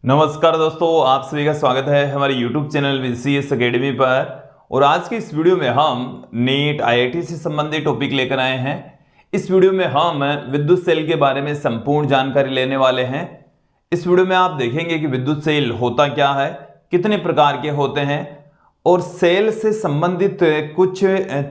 नमस्कार दोस्तों, आप सभी का स्वागत है हमारे YouTube चैनल VCS अकेडमी पर। और आज की इस वीडियो में हम नीट IIT से संबंधित टॉपिक लेकर आए हैं। इस वीडियो में हम विद्युत सेल के बारे में संपूर्ण जानकारी लेने वाले हैं। इस वीडियो में आप देखेंगे कि विद्युत सेल होता क्या है, कितने प्रकार के होते हैं और सेल से संबंधित कुछ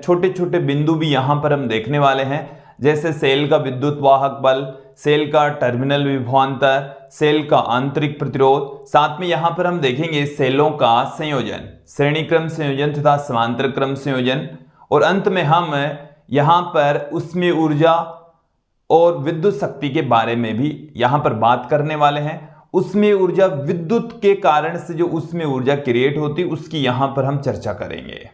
छोटे छोटे बिंदु भी यहाँ पर हम देखने वाले हैं, जैसे सेल का विद्युत वाहक बल, सेल का टर्मिनल विभवांतर, सेल का आंतरिक प्रतिरोध। साथ में यहां पर हम देखेंगे सेलों का संयोजन, श्रेणी क्रम संयोजन तथा समांतर क्रम संयोजन। और अंत में हम यहां पर ऊष्मीय ऊर्जा और विद्युत शक्ति के बारे में भी यहां पर बात करने वाले हैं। ऊष्मीय ऊर्जा, विद्युत के कारण से जो ऊष्मीय ऊर्जा क्रिएट होती, उसकी यहां पर हम चर्चा करेंगे।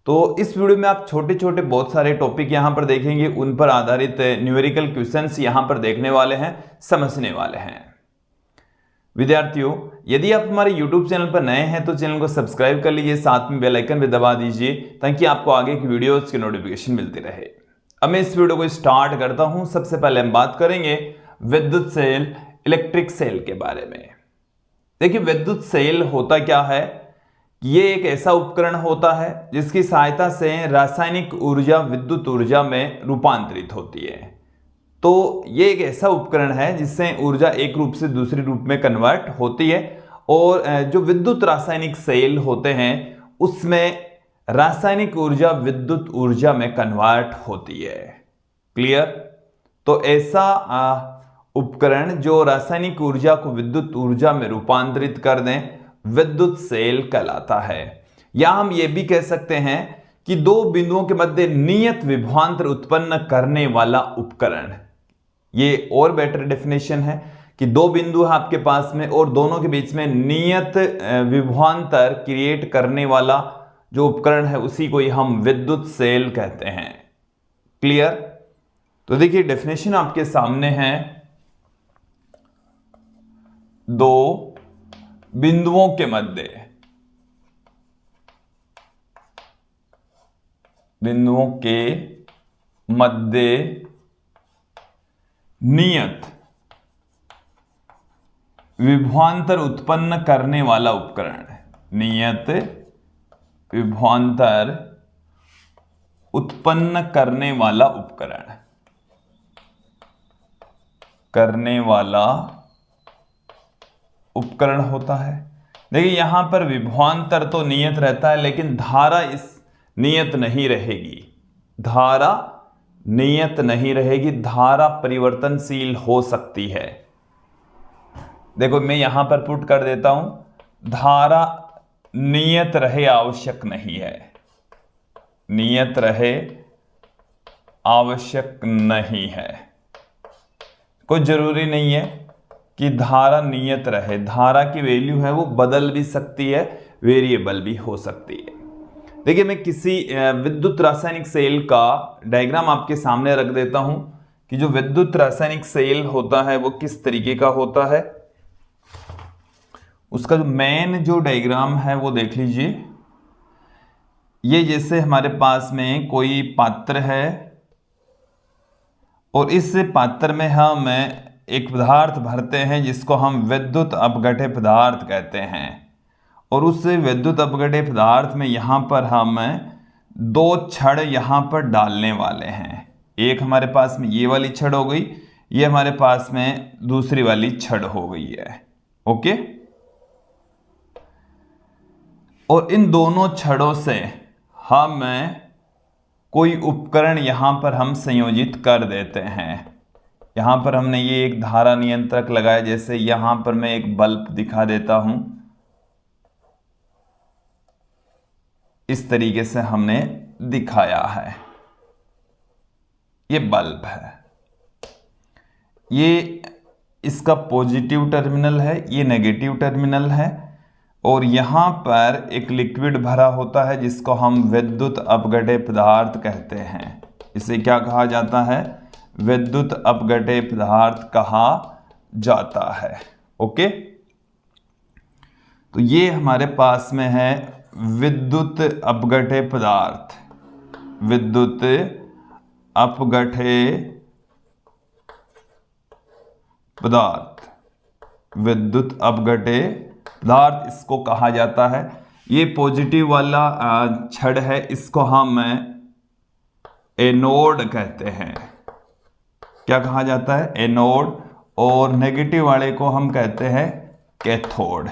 तो इस वीडियो में आप छोटे छोटे बहुत सारे टॉपिक यहां पर देखेंगे, उन पर आधारित न्यूमेरिकल क्वेश्चंस यहां पर देखने वाले हैं, समझने वाले हैं। विद्यार्थियों, यदि आप हमारे YouTube चैनल पर नए हैं तो चैनल को सब्सक्राइब कर लीजिए, साथ में बेल आइकन भी दबा दीजिए ताकि आपको आगे की वीडियोस की नोटिफिकेशन मिलती रहे। अब मैं इस वीडियो को स्टार्ट करता हूं। सबसे पहले हम बात करेंगे विद्युत सेल, इलेक्ट्रिक सेल के बारे में। देखिए, विद्युत सेल होता क्या है। ये एक ऐसा उपकरण होता है जिसकी सहायता से रासायनिक ऊर्जा विद्युत ऊर्जा में रूपांतरित होती है। तो ये एक ऐसा उपकरण है जिससे ऊर्जा एक रूप से दूसरे रूप में कन्वर्ट होती है। और जो विद्युत रासायनिक सेल होते हैं उसमें रासायनिक ऊर्जा विद्युत ऊर्जा में कन्वर्ट होती है। क्लियर? तो ऐसा उपकरण जो रासायनिक ऊर्जा को विद्युत ऊर्जा में रूपांतरित कर दें, विद्युत सेल कहलाता है। या हम ये भी कह सकते हैं कि दो बिंदुओं के मध्य नियत विभवांतर उत्पन्न करने वाला उपकरण। ये और बेटर डेफिनेशन है कि दो बिंदु है आपके पास में और दोनों के बीच में नियत विभवांतर क्रिएट करने वाला जो उपकरण है उसी को ही हम विद्युत सेल कहते हैं। क्लियर? तो देखिए, डेफिनेशन आपके सामने है। दो बिंदुओं के मध्य नियत विभवांतर उत्पन्न करने वाला उपकरण। नियत विभवांतर उत्पन्न करने वाला उपकरण होता है। देखिए, यहां पर विभवांतर तो नियत रहता है लेकिन धारा इस नियत नहीं रहेगी। धारा नियत नहीं रहेगी, धारा परिवर्तनशील हो सकती है। देखो, मैं यहां पर पुट कर देता हूं, धारा नियत रहे आवश्यक नहीं है। नियत रहे आवश्यक नहीं है। कोई जरूरी नहीं है कि धारा नियत रहे। धारा की वैल्यू है वो बदल भी सकती है, वेरिएबल भी हो सकती है। देखिए, मैं किसी विद्युत रासायनिक सेल का डायग्राम आपके सामने रख देता हूं कि जो विद्युत रासायनिक सेल होता है वो किस तरीके का होता है। उसका जो मेन जो डायग्राम है वो देख लीजिए। ये जैसे हमारे पास में कोई पात्र है और इस पात्र में हम एक पदार्थ भरते हैं जिसको हम विद्युत अपघट्य पदार्थ कहते हैं। और उस विद्युत अपघट्य पदार्थ में यहां पर हम दो छड़ यहां पर डालने वाले हैं। एक हमारे पास में ये वाली छड़ हो गई, ये हमारे पास में दूसरी वाली छड़ हो गई है। ओके? और इन दोनों छड़ों से हम कोई उपकरण यहां पर हम संयोजित कर देते हैं। यहां पर हमने ये एक धारा नियंत्रक लगाया, जैसे यहां पर मैं एक बल्ब दिखा देता हूं। इस तरीके से हमने दिखाया है। ये बल्ब है, ये इसका पॉजिटिव टर्मिनल है, ये नेगेटिव टर्मिनल है। और यहां पर एक लिक्विड भरा होता है जिसको हम विद्युत अपघट्य पदार्थ कहते हैं। इसे क्या कहा जाता है? विद्युत अपघट्य पदार्थ कहा जाता है। ओके? तो ये हमारे पास में है विद्युत अपघट्य पदार्थ। विद्युत अपघट्य पदार्थ विद्युत अपघटे पदार्थ इसको कहा जाता है। ये पॉजिटिव वाला छड़ है, इसको हम एनोड कहते हैं। क्या कहा जाता है? एनोड। और नेगेटिव वाले को हम कहते हैं कैथोड।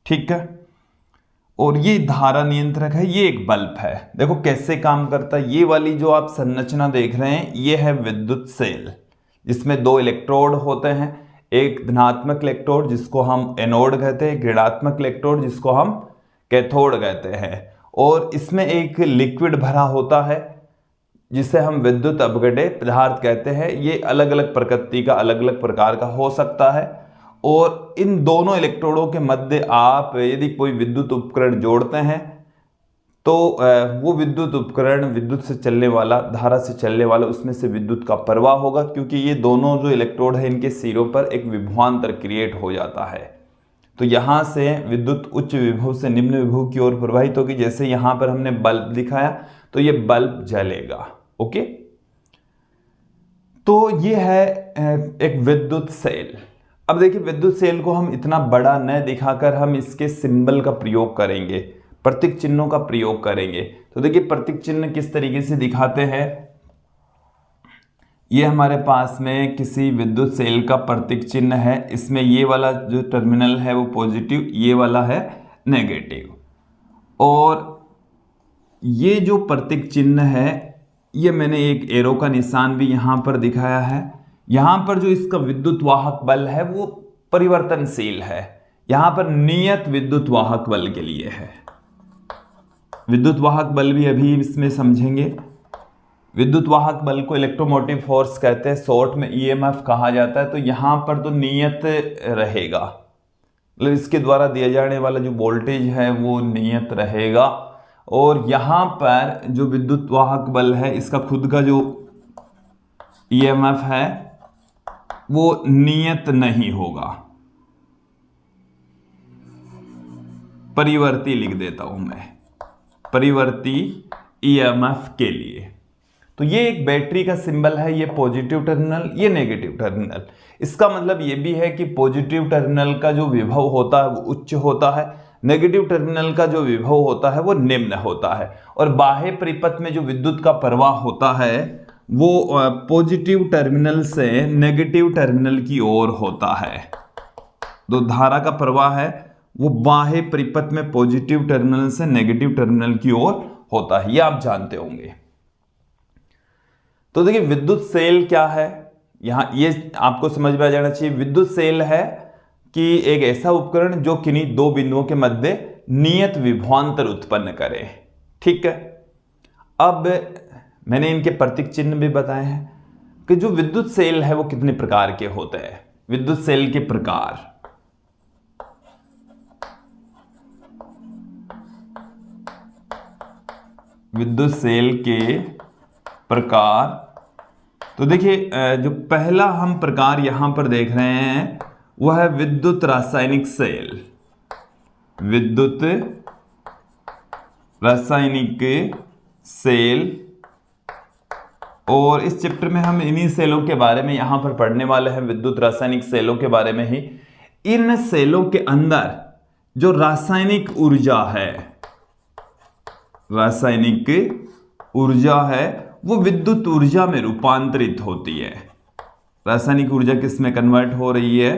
ठीक है। और ये धारा नियंत्रक है, ये एक बल्ब है। देखो कैसे काम करता है। ये वाली जो आप संरचना देख रहे हैं ये है विद्युत सेल, जिसमें दो इलेक्ट्रोड होते हैं। एक धनात्मक इलेक्ट्रोड जिसको हम एनोड कहते हैं, ऋणात्मक इलेक्ट्रोड जिसको हम कैथोड कहते हैं। और इसमें एक लिक्विड भरा होता है जिसे हम विद्युत अपघटे पदार्थ कहते हैं। ये अलग अलग प्रकृति का, अलग अलग प्रकार का हो सकता है। और इन दोनों इलेक्ट्रोडों के मध्य आप यदि कोई विद्युत उपकरण जोड़ते हैं तो वो विद्युत उपकरण विद्युत से चलने वाला, धारा से चलने वाला, उसमें से विद्युत का प्रवाह होगा, क्योंकि ये दोनों जो इलेक्ट्रोड है इनके सिरों पर एक विभवांतर क्रिएट हो जाता है। तो यहां से विद्युत उच्च विभव से निम्न विभव की ओर प्रवाहित होगी। जैसे यहां पर हमने बल्ब दिखाया तो ये बल्ब जलेगा। ओके, तो ये है एक विद्युत सेल। अब देखिए विद्युत सेल को हम इतना बड़ा न दिखाकर हम इसके सिंबल का प्रयोग करेंगे, प्रतीक चिन्हों का प्रयोग करेंगे। तो देखिए प्रतीक चिन्ह किस तरीके से दिखाते हैं। ये हमारे पास में किसी विद्युत सेल का प्रतीक चिन्ह है। इसमें ये वाला जो टर्मिनल है वो पॉजिटिव, ये वाला है नेगेटिव। और ये जो प्रतीक चिन्ह है ये मैंने एक एरो का निशान भी यहां पर दिखाया है। यहां पर जो इसका विद्युत वाहक बल है वो परिवर्तनशील है। यहां पर नियत विद्युत वाहक बल के लिए है। विद्युत वाहक बल भी अभी इसमें समझेंगे। विद्युत वाहक बल को इलेक्ट्रोमोटिव फोर्स कहते हैं, शॉर्ट में ईएमएफ कहा जाता है। तो यहां पर तो नियत रहेगा, मतलब इसके द्वारा दिया जाने वाला जो वोल्टेज है वो नियत रहेगा। और यहां पर जो विद्युत वाहक बल है इसका खुद का जो ईएमएफ है वो नियत नहीं होगा, परिवर्ती लिख देता हूं मैं, परिवर्ती ईएमएफ के लिए। तो ये एक बैटरी का सिंबल है, ये पॉजिटिव टर्मिनल, ये नेगेटिव टर्मिनल। इसका मतलब ये भी है कि पॉजिटिव टर्मिनल का जो विभव होता है वो उच्च होता है, नेगेटिव टर्मिनल का जो विभव होता है वो निम्न होता है। और बाह्य परिपथ में जो विद्युत का प्रवाह होता है वो पॉजिटिव टर्मिनल से नेगेटिव टर्मिनल की ओर होता है। तो धारा का प्रवाह है वो बाह्य परिपथ में पॉजिटिव टर्मिनल से नेगेटिव टर्मिनल की ओर होता है, ये आप जानते होंगे। तो देखिए विद्युत सेल क्या है, यहां ये आपको समझ में आ जाना चाहिए। विद्युत सेल है कि एक ऐसा उपकरण जो किन्हीं दो बिंदुओं के मध्य नियत विभवांतर उत्पन्न करे। ठीक है। अब मैंने इनके प्रतीक चिन्ह भी बताए हैं कि जो विद्युत सेल है वो कितने प्रकार के होते हैं। विद्युत सेल के प्रकार, विद्युत सेल के प्रकार, तो देखिए जो पहला हम प्रकार यहां पर देख रहे हैं वह है विद्युत रासायनिक सेल। विद्युत रासायनिक सेल। और इस चैप्टर में हम इन्हीं सेलों के बारे में यहां पर पढ़ने वाले हैं, विद्युत रासायनिक सेलों के बारे में ही। इन सेलों के अंदर जो रासायनिक ऊर्जा है, रासायनिक ऊर्जा है वो विद्युत ऊर्जा में रूपांतरित होती है। रासायनिक ऊर्जा किस में कन्वर्ट हो रही है?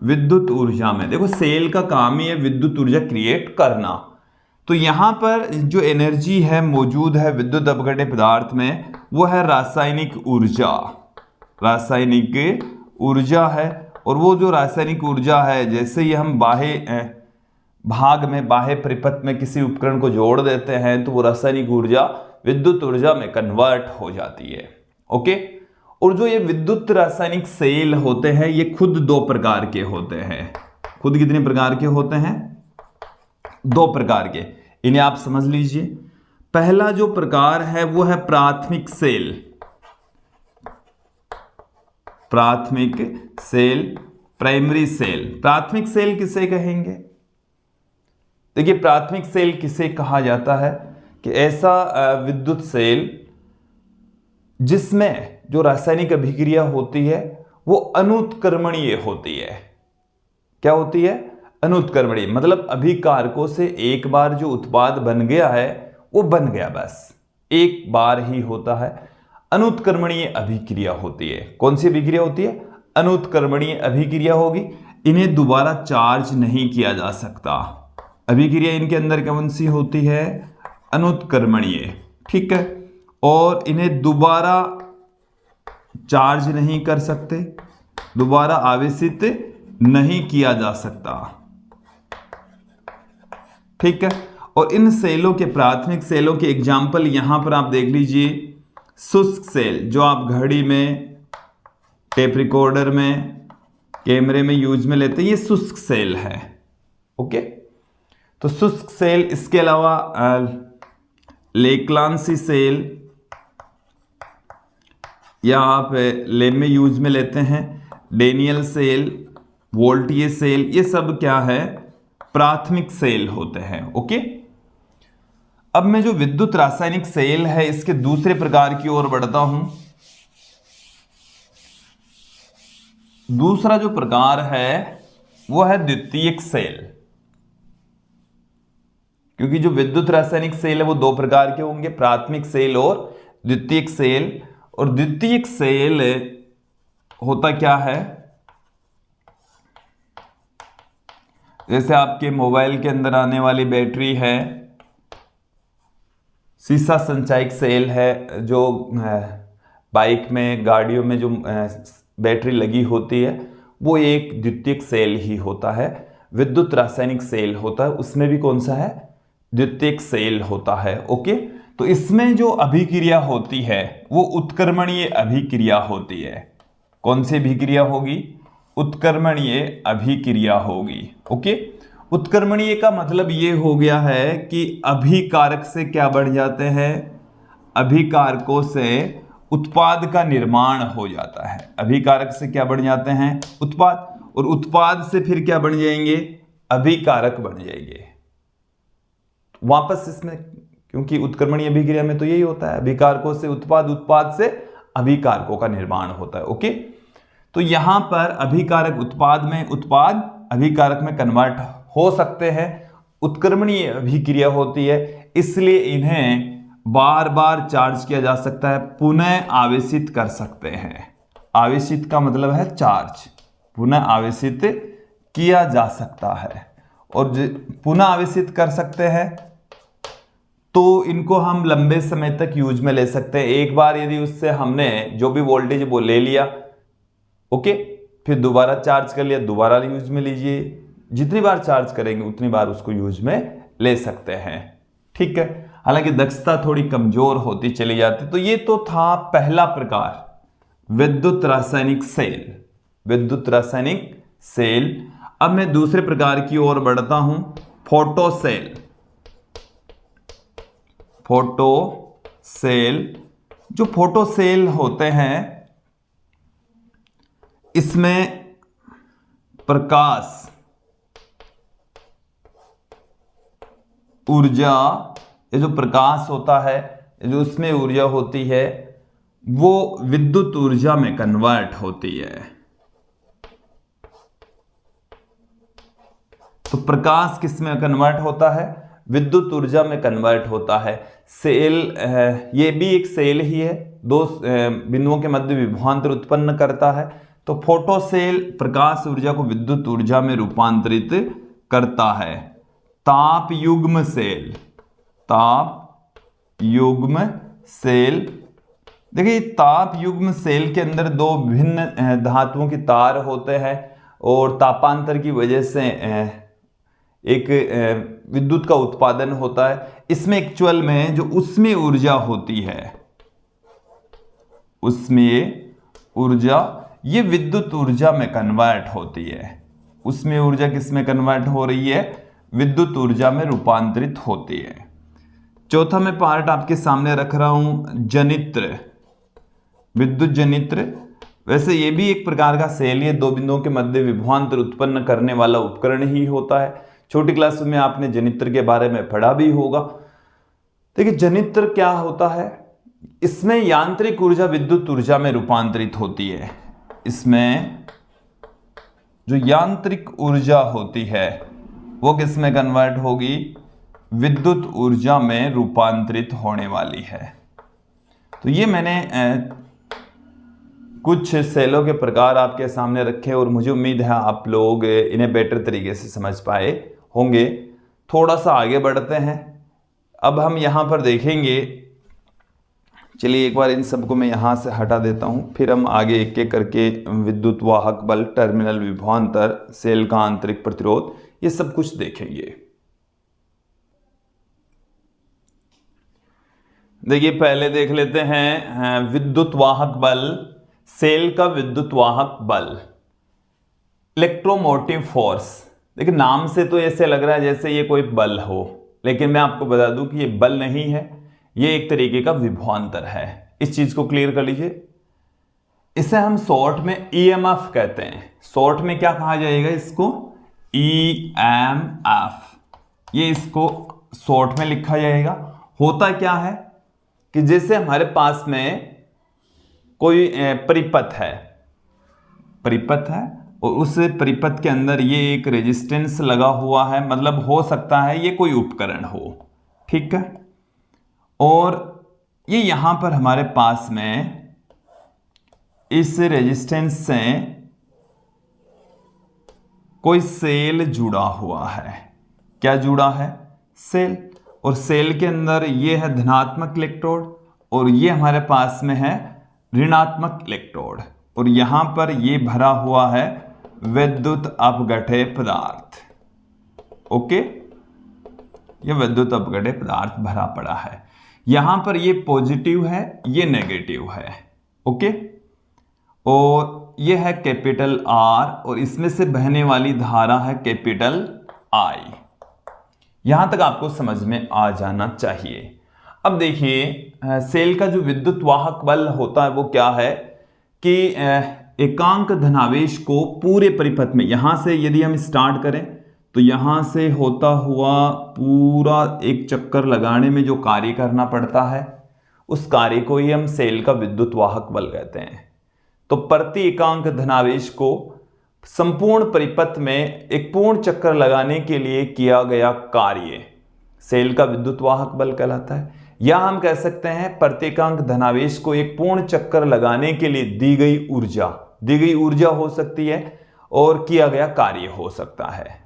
विद्युत ऊर्जा में। देखो सेल का काम ही है विद्युत ऊर्जा क्रिएट करना। तो यहां पर जो एनर्जी है मौजूद है विद्युत अपघटे पदार्थ में वो है रासायनिक ऊर्जा। रासायनिक ऊर्जा है। और वो जो रासायनिक ऊर्जा है, जैसे ही हम बाह्य भाग में, बाह्य परिपथ में किसी उपकरण को जोड़ देते हैं तो वो रासायनिक ऊर्जा विद्युत ऊर्जा में कन्वर्ट हो जाती है। ओके। और जो ये विद्युत रासायनिक सेल होते हैं ये खुद दो प्रकार के होते हैं। खुद कितने प्रकार के होते हैं? दो प्रकार के। इन्हें आप समझ लीजिए। पहला जो प्रकार है वो है प्राथमिक सेल। प्राथमिक सेल, प्राइमरी सेल। प्राथमिक सेल किसे कहेंगे? देखिए प्राथमिक सेल किसे कहा जाता है कि ऐसा विद्युत सेल जिसमें जो रासायनिक अभिक्रिया होती है वो अनुत्क्रमणीय होती है। क्या होती है? अनुत्क्रमणीय। मतलब अभिकारकों से एक बार जो उत्पाद बन गया है वो बन गया, बस एक बार ही होता है। अनुत्क्रमणीय अभिक्रिया होती है। कौन सी अभिक्रिया होती है? अनुत्क्रमणीय अभिक्रिया होगी। इन्हें दोबारा चार्ज नहीं किया जा सकता। अभिक्रिया इनके अंदर कौन सी होती है? अनुत्क्रमणीय, ठीक है। और इन्हें दोबारा चार्ज नहीं कर सकते, दोबारा आवेशित नहीं किया जा सकता, ठीक है। और इन सेलों के, प्राथमिक सेलों के एग्जाम्पल यहां पर आप देख लीजिए। शुष्क सेल जो आप घड़ी में, टेप रिकॉर्डर में, कैमरे में यूज में लेते हैं, ये शुष्क सेल है। ओके, तो शुष्क सेल। इसके अलावा लेक्लांसी सेल या आप लैब में यूज में लेते हैं, डेनियल सेल, वोल्टिये सेल, ये सब क्या है? प्राथमिक सेल होते हैं। ओके, अब मैं जो विद्युत रासायनिक सेल है इसके दूसरे प्रकार की ओर बढ़ता हूं। दूसरा जो प्रकार है वो है द्वितीयक सेल। क्योंकि जो विद्युत रासायनिक सेल है वो दो प्रकार के होंगे, प्राथमिक सेल और द्वितीयक सेल। और द्वितीयक सेल होता क्या है? जैसे आपके मोबाइल के अंदर आने वाली बैटरी है, सीसा संचायक सेल है, जो बाइक में, गाड़ियों में जो बैटरी लगी होती है वो एक द्वितीयक सेल ही होता है। विद्युत रासायनिक सेल होता है, उसमें भी कौन सा है? द्वितीयक सेल होता है। ओके, तो इसमें जो अभिक्रिया होती है वो उत्क्रमणीय अभिक्रिया होती है। कौन सी अभिक्रिया होगी? उत्क्रमणीय अभिक्रिया होगी। ओके, उत्क्रमणीय का मतलब ये हो गया है कि अभिकारक से क्या बन जाते हैं? अभिकारकों से उत्पाद का निर्माण हो जाता है। अभिकारक से क्या बन जाते हैं? उत्पाद। और उत्पाद से फिर क्या बन जाएंगे? अभिकारक बन जाएंगे वापस इसमें, क्योंकि उत्क्रमणीय अभिक्रिया में तो यही होता है, अभिकारकों से उत्पाद, उत्पाद से अभिकारकों का निर्माण होता है। ओके, तो यहां पर अभिकारक उत्पाद में, उत्पाद अभिकारक में कन्वर्ट हो सकते हैं। उत्क्रमणीय अभिक्रिया होती है, इसलिए इन्हें बार बार चार्ज किया जा सकता है, पुनः आवेशित कर सकते हैं। आवेशित का मतलब है चार्ज, पुनः आवेशित किया जा सकता है। और पुनः आवेशित कर सकते हैं तो इनको हम लंबे समय तक यूज में ले सकते हैं। एक बार यदि उससे हमने जो भी वोल्टेज वो ले लिया, ओके, फिर दोबारा चार्ज कर लिया, दोबारा यूज में लीजिए। जितनी बार चार्ज करेंगे उतनी बार उसको यूज में ले सकते हैं, ठीक है। हालांकि दक्षता थोड़ी कमजोर होती चली जाती। तो ये तो था पहला प्रकार, विद्युत रासायनिक सेल। विद्युत रासायनिक सेल। अब मैं दूसरे प्रकार की ओर बढ़ता हूं, फोटो सेल। Photo cell. जो फोटो सेल होते हैं इसमें प्रकाश ऊर्जा, ये जो प्रकाश होता है, जो उसमें ऊर्जा होती है वो विद्युत ऊर्जा में कन्वर्ट होती है। तो प्रकाश किस में कन्वर्ट होता है? विद्युत ऊर्जा में कन्वर्ट होता है। सेल, ये भी एक सेल ही है, दो बिंदुओं के मध्य विभवांतर उत्पन्न करता है। तो फोटो सेल प्रकाश ऊर्जा को विद्युत ऊर्जा में रूपांतरित करता है। ताप युग्म सेल। ताप युग्म सेल। देखिए, ताप युग्म सेल के अंदर दो भिन्न धातुओं की तार होते हैं और तापांतर की वजह से एक विद्युत का उत्पादन होता है। इसमें एक्चुअल में जो उसमें ऊर्जा होती है, उसमें ऊर्जा, ये विद्युत ऊर्जा में कन्वर्ट होती है। उसमें ऊर्जा किस में कन्वर्ट हो रही है? विद्युत ऊर्जा में रूपांतरित होती है। चौथा मैं पार्ट आपके सामने रख रहा हूं, जनित्र। विद्युत जनित्र। वैसे ये भी एक प्रकार का सेल है, दो बिंदुओं के मध्य विभवांतर उत्पन्न करने वाला उपकरण ही होता है। छोटी क्लास में आपने जनित्र के बारे में पढ़ा भी होगा। देखिए, जनित्र क्या होता है? इसमें यांत्रिक ऊर्जा विद्युत ऊर्जा में रूपांतरित होती है। इसमें जो यांत्रिक ऊर्जा होती है वो किस में कन्वर्ट होगी, विद्युत ऊर्जा में रूपांतरित होने वाली है। तो ये मैंने कुछ सेलों के प्रकार आपके सामने रखे और मुझे उम्मीद है आप लोग इन्हें बेटर तरीके से समझ पाए होंगे। थोड़ा सा आगे बढ़ते हैं। अब हम यहाँ पर देखेंगे, चलिए एक बार इन सबको मैं यहाँ से हटा देता हूँ, फिर हम आगे एक एक करके विद्युत वाहक बल, टर्मिनल विभवांतर, सेल का आंतरिक प्रतिरोध, ये सब कुछ देखेंगे। देखिए पहले देख लेते हैं विद्युत वाहक बल, सेल का विद्युत वाहक बल, इलेक्ट्रोमोटिव फोर्स। देखिए नाम से तो ऐसे लग रहा है जैसे ये कोई बल हो, लेकिन मैं आपको बता दूं कि ये बल नहीं है, ये एक तरीके का विभवांतर है। इस चीज को क्लियर कर लीजिए। इसे हम शॉर्ट में ईएमएफ कहते हैं। शॉर्ट में क्या कहा जाएगा इसको, ईएमएफ, ये इसको शॉर्ट में लिखा जाएगा। होता क्या है कि जैसे हमारे पास में कोई परिपथ है और उस परिपथ के अंदर ये एक रेजिस्टेंस लगा हुआ है, मतलब हो सकता है ये कोई उपकरण हो, ठीक है। और ये यहां पर हमारे पास में इस रेजिस्टेंस से कोई सेल जुड़ा हुआ है। क्या जुड़ा है, सेल। और सेल के अंदर ये है धनात्मक इलेक्ट्रोड और ये हमारे पास में है ऋणात्मक इलेक्ट्रोड, और यहां पर ये भरा हुआ है विद्युत अपघट्य पदार्थ। ओके, ये विद्युत अपघट्य पदार्थ भरा पड़ा है। यहां पर ये पॉजिटिव है, ये नेगेटिव है। ओके, और ये है कैपिटल आर और इसमें से बहने वाली धारा है कैपिटल आई। यहां तक आपको समझ में आ जाना चाहिए। अब देखिए सेल का जो विद्युत वाहक बल होता है वो क्या है कि एकांक धनावेश को पूरे परिपथ में, यहां से यदि हम स्टार्ट करें तो यहां से होता हुआ पूरा एक चक्कर लगाने में जो कार्य करना पड़ता है उस कार्य को ही हम सेल का विद्युत वाहक बल कहते हैं। तो प्रति एकांक धनावेश को संपूर्ण परिपथ में एक पूर्ण चक्कर लगाने के लिए किया गया कार्य सेल का विद्युत वाहक बल कहलाता है। या हम कह सकते हैं प्रति एकांक धनावेश को एक पूर्ण चक्कर लगाने के लिए दी गई ऊर्जा हो सकती है और किया गया कार्य हो सकता है।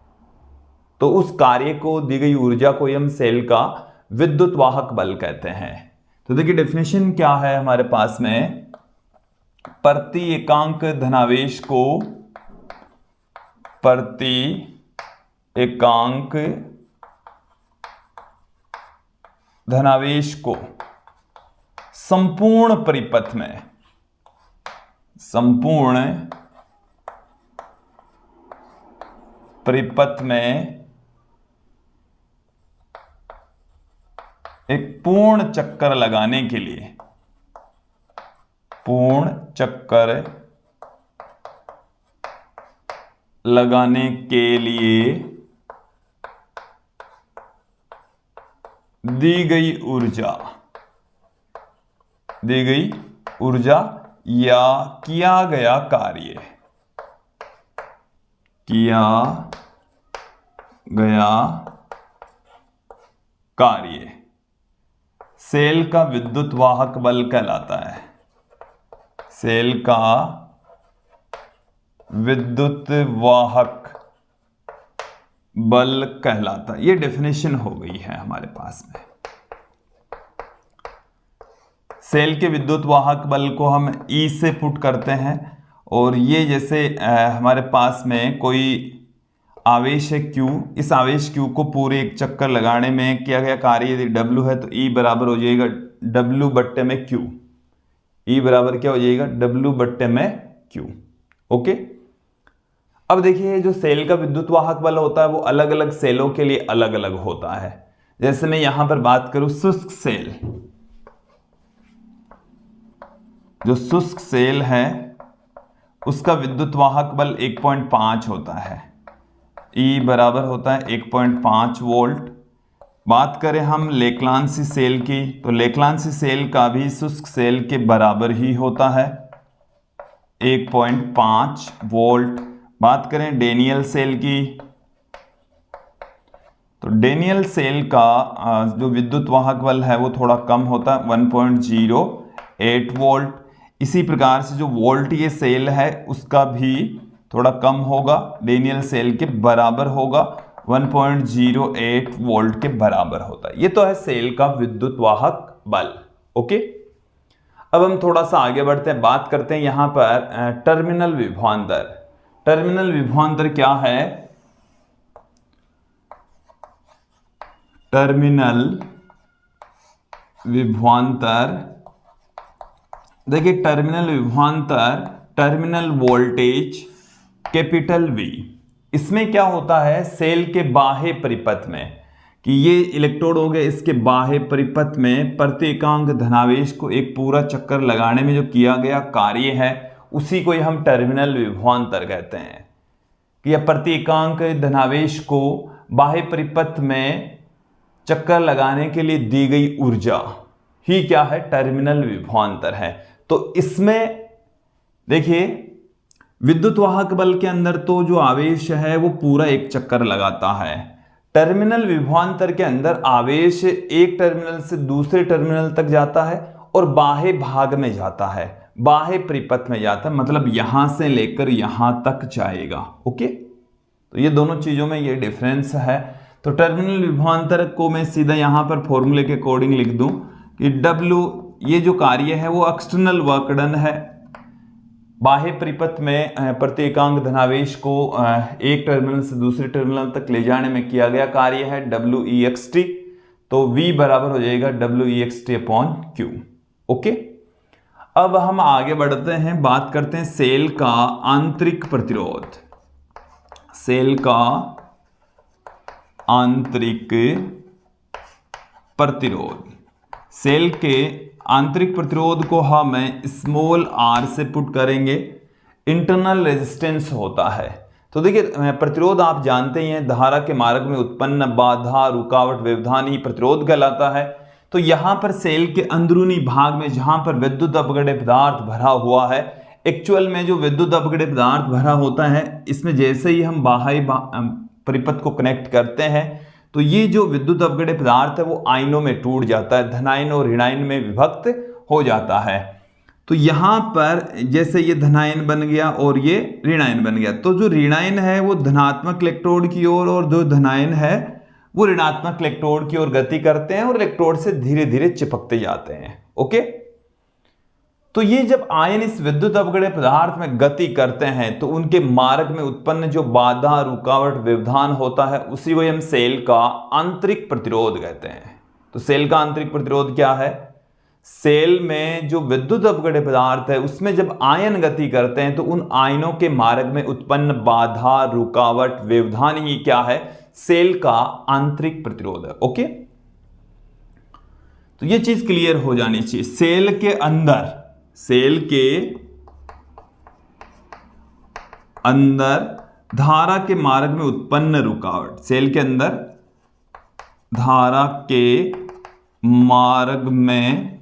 तो उस कार्य को, दी गई ऊर्जा को हम सेल का विद्युत वाहक बल कहते हैं। तो देखिए डेफिनेशन क्या है हमारे पास में, प्रति एकांक धनावेश को, प्रति एकांक धनावेश को संपूर्ण परिपथ में, संपूर्ण परिपथ में एक पूर्ण चक्कर लगाने के लिए, पूर्ण चक्कर लगाने के लिए दी गई ऊर्जा या किया गया कार्य सेल का विद्युत वाहक बल कहलाता है। सेल का विद्युत वाहक बल कहलाता है। ये डेफिनेशन हो गई है हमारे पास में। सेल के विद्युत वाहक बल को हम ई से पुट करते हैं और ये जैसे हमारे पास में कोई आवेश है Q, इस आवेश Q को पूरे एक चक्कर लगाने में किया गया कार्य यदि W है तो E बराबर हो जाएगा W बट्टे में Q। E बराबर क्या हो जाएगा, W बट्टे में Q। ओके, अब देखिए जो सेल का विद्युत वाहक बल होता है वो अलग अलग सेलों के लिए अलग अलग होता है। जैसे मैं यहां पर बात करूं शुष्क सेल, जो शुष्क सेल है उसका विद्युत वाहक बल 1.5 होता है। E बराबर होता है 1.5 वोल्ट। बात करें हम लेक्लांसी सेल की तो लेक्लांसी सेल का भी शुष्क सेल के बराबर ही होता है 1.5 वोल्ट। बात करें डैनियल सेल की, तो डैनियल सेल का जो विद्युत वाहक बल है वो थोड़ा कम होता है, 1.08 वोल्ट। इसी प्रकार से जो वोल्ट ये सेल है उसका भी थोड़ा कम होगा, डैनियल सेल के बराबर होगा, 1.08 वोल्ट के बराबर होता है। ये तो है सेल का विद्युत वाहक बल। ओके, अब हम थोड़ा सा आगे बढ़ते हैं, बात करते हैं यहां पर टर्मिनल विभवांतर। टर्मिनल विभवांतर क्या है? टर्मिनल विभवांतर, देखिए टर्मिनल विभवांतर, टर्मिनल वोल्टेज कैपिटल V, इसमें क्या होता है सेल के बाह्य परिपथ में, कि ये इलेक्ट्रोड हो गए, इसके बाह्य परिपथ में प्रति एकांक धनावेश को एक पूरा चक्कर लगाने में जो किया गया कार्य है उसी को हम टर्मिनल विभवांतर कहते हैं। कि यह प्रति एकांक धनावेश को बाह्य परिपथ में चक्कर लगाने के लिए दी गई ऊर्जा ही क्या है? टर्मिनल विभवांतर है। तो इसमें देखिए विद्युत वाहक बल के अंदर तो जो आवेश है वो पूरा एक चक्कर लगाता है, टर्मिनल विभवांतर के अंदर आवेश एक टर्मिनल से दूसरे टर्मिनल तक जाता है और बाह्य भाग में जाता है, बाह्य परिपथ में जाता है, मतलब यहां से लेकर यहां तक जाएगा। ओके, तो ये दोनों चीजों में ये डिफरेंस है। तो टर्मिनल विभवांतर को मैं सीधा यहां पर फॉर्मूले के अकॉर्डिंग लिख दूं कि W, ये जो कार्य है वो एक्सटर्नल वर्क डन है, बाह्य परिपथ में प्रति एकांक धनावेश को एक टर्मिनल से दूसरे टर्मिनल तक ले जाने में किया गया कार्य है WEXT। तो V बराबर हो जाएगा WEXT/Q। ओके, अब हम आगे बढ़ते हैं, बात करते हैं सेल का आंतरिक प्रतिरोध। सेल का आंतरिक प्रतिरोध, सेल के आंतरिक प्रतिरोध को हम स्मॉल r से पुट करेंगे, इंटरनल रेजिस्टेंस होता है। तो देखिए प्रतिरोध आप जानते ही हैं, धारा के मार्ग में उत्पन्न बाधा, रुकावट, व्यवधान ही प्रतिरोध कहलाता है। तो यहां पर सेल के अंदरूनी भाग में जहां पर विद्युत अपघट्य पदार्थ भरा हुआ है, एक्चुअल में जो विद्युत अपघट्य पदार्थ भरा होता है इसमें जैसे ही हम बाह्य परिपथ को कनेक्ट करते हैं तो ये जो विद्युत अपघट्य पदार्थ है वो आयनों में टूट जाता है, धनायन और ऋणायन में विभक्त हो जाता है। तो यहां पर जैसे ये धनायन बन गया और ये ऋणायन बन गया, तो जो ऋणायन है वो धनात्मक इलेक्ट्रोड की ओर और जो धनायन है वो ऋणात्मक इलेक्ट्रोड की ओर गति करते हैं और इलेक्ट्रोड से धीरे धीरे चिपकते जाते हैं। ओके, तो ये जब आयन इस विद्युत अपघट्य पदार्थ में गति करते हैं तो उनके मार्ग में उत्पन्न जो बाधा, रुकावट, व्यवधान होता है उसी को हम सेल का आंतरिक प्रतिरोध कहते हैं। तो सेल का आंतरिक प्रतिरोध क्या है? सेल में जो विद्युत अपघट्य पदार्थ है उसमें जब आयन गति करते हैं तो उन आयनों के मार्ग में उत्पन्न बाधा, रुकावट, व्यवधान ही क्या है? सेल का आंतरिक प्रतिरोध है। ओके, तो ये चीज क्लियर हो जानी चाहिए। सेल के अंदर धारा के मार्ग में उत्पन्न रुकावट, सेल के अंदर धारा के मार्ग में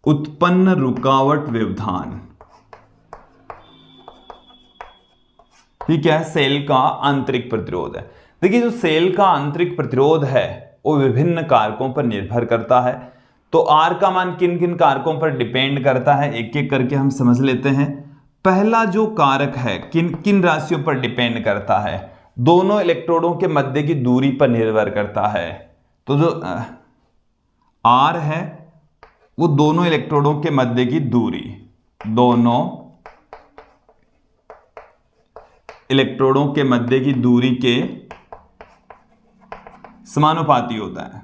उत्पन्न रुकावट, व्यवधान, ठीक है, सेल का आंतरिक प्रतिरोध है। देखिए जो सेल का आंतरिक प्रतिरोध है वो विभिन्न कारकों पर निर्भर करता है। तो R का मान किन किन कारकों पर डिपेंड करता है एक एक करके हम समझ लेते हैं। पहला जो कारक है किन किन राशियों पर डिपेंड करता है? दोनों इलेक्ट्रोडों के मध्य की दूरी पर निर्भर करता है। तो जो R है वो दोनों इलेक्ट्रोडों के मध्य की दूरी, दोनों इलेक्ट्रोडों के मध्य की दूरी के समानुपाती होता है।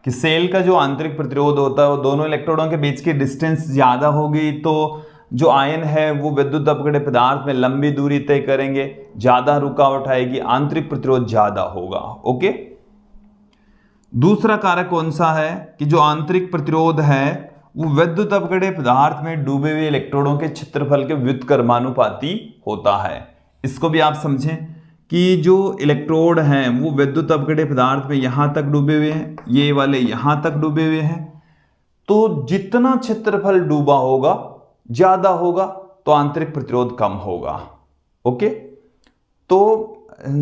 कि सेल का जो आंतरिक प्रतिरोध होता है वो दोनों इलेक्ट्रोडों के बीच की डिस्टेंस ज्यादा होगी तो जो आयन है वो विद्युत अपघट्य पदार्थ में लंबी दूरी तय करेंगे, ज्यादा रुकावट आएगी, आंतरिक प्रतिरोध ज्यादा होगा। ओके, दूसरा कारक कौन सा है? कि जो आंतरिक प्रतिरोध है वो विद्युत अपघट्य पदार्थ में डूबे हुए इलेक्ट्रोडों के क्षेत्रफल के व्युत्क्रमानुपाती होता है। इसको भी आप समझें कि जो इलेक्ट्रोड हैं वो विद्युत अपघट्य पदार्थ में यहां तक डूबे हुए हैं, ये वाले यहां तक डूबे हुए हैं, तो जितना क्षेत्रफल डूबा होगा ज्यादा होगा तो आंतरिक प्रतिरोध कम होगा। ओके, तो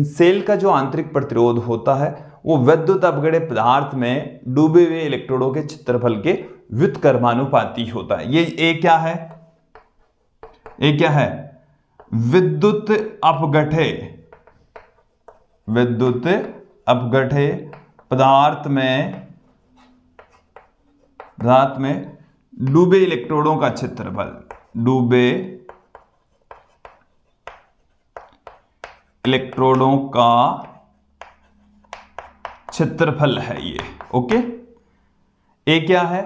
सेल का जो आंतरिक प्रतिरोध होता है वो विद्युत अपघट्य पदार्थ में डूबे हुए इलेक्ट्रोडों के क्षेत्रफल के व्युत्क्रमानुपाती होता है। ये क्या है? ये क्या है? विद्युत अपघट्य पदार्थ में डूबे इलेक्ट्रोडों का क्षेत्रफल, डूबे इलेक्ट्रोडों का क्षेत्रफल है ये। ओके, ये क्या है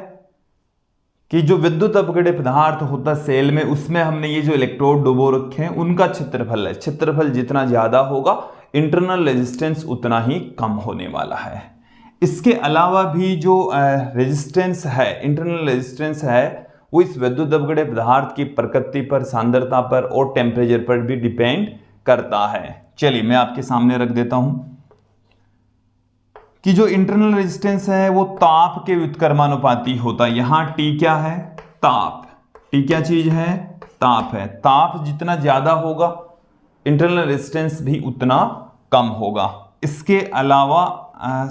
कि जो विद्युत अपघट्य पदार्थ होता है सेल में, उसमें हमने ये जो इलेक्ट्रोड डुबो रखे हैं उनका क्षेत्रफल है। क्षेत्रफल जितना ज्यादा होगा इंटरनल रेजिस्टेंस उतना ही कम होने वाला है। इसके अलावा भी जो रेजिस्टेंस है, इंटरनल रेजिस्टेंस है, वो इस विद्युत अपघट्य पदार्थ की प्रकृति पर, सांद्रता पर और टेम्परेचर पर भी डिपेंड करता है। चलिए मैं आपके सामने रख देता हूं कि जो इंटरनल रेजिस्टेंस है वो ताप के व्युत्क्रमानुपाती होता है। यहां T क्या है? ताप। T क्या चीज है? ताप है। ताप जितना ज्यादा होगा इंटरनल रेजिस्टेंस भी उतना कम होगा। इसके अलावा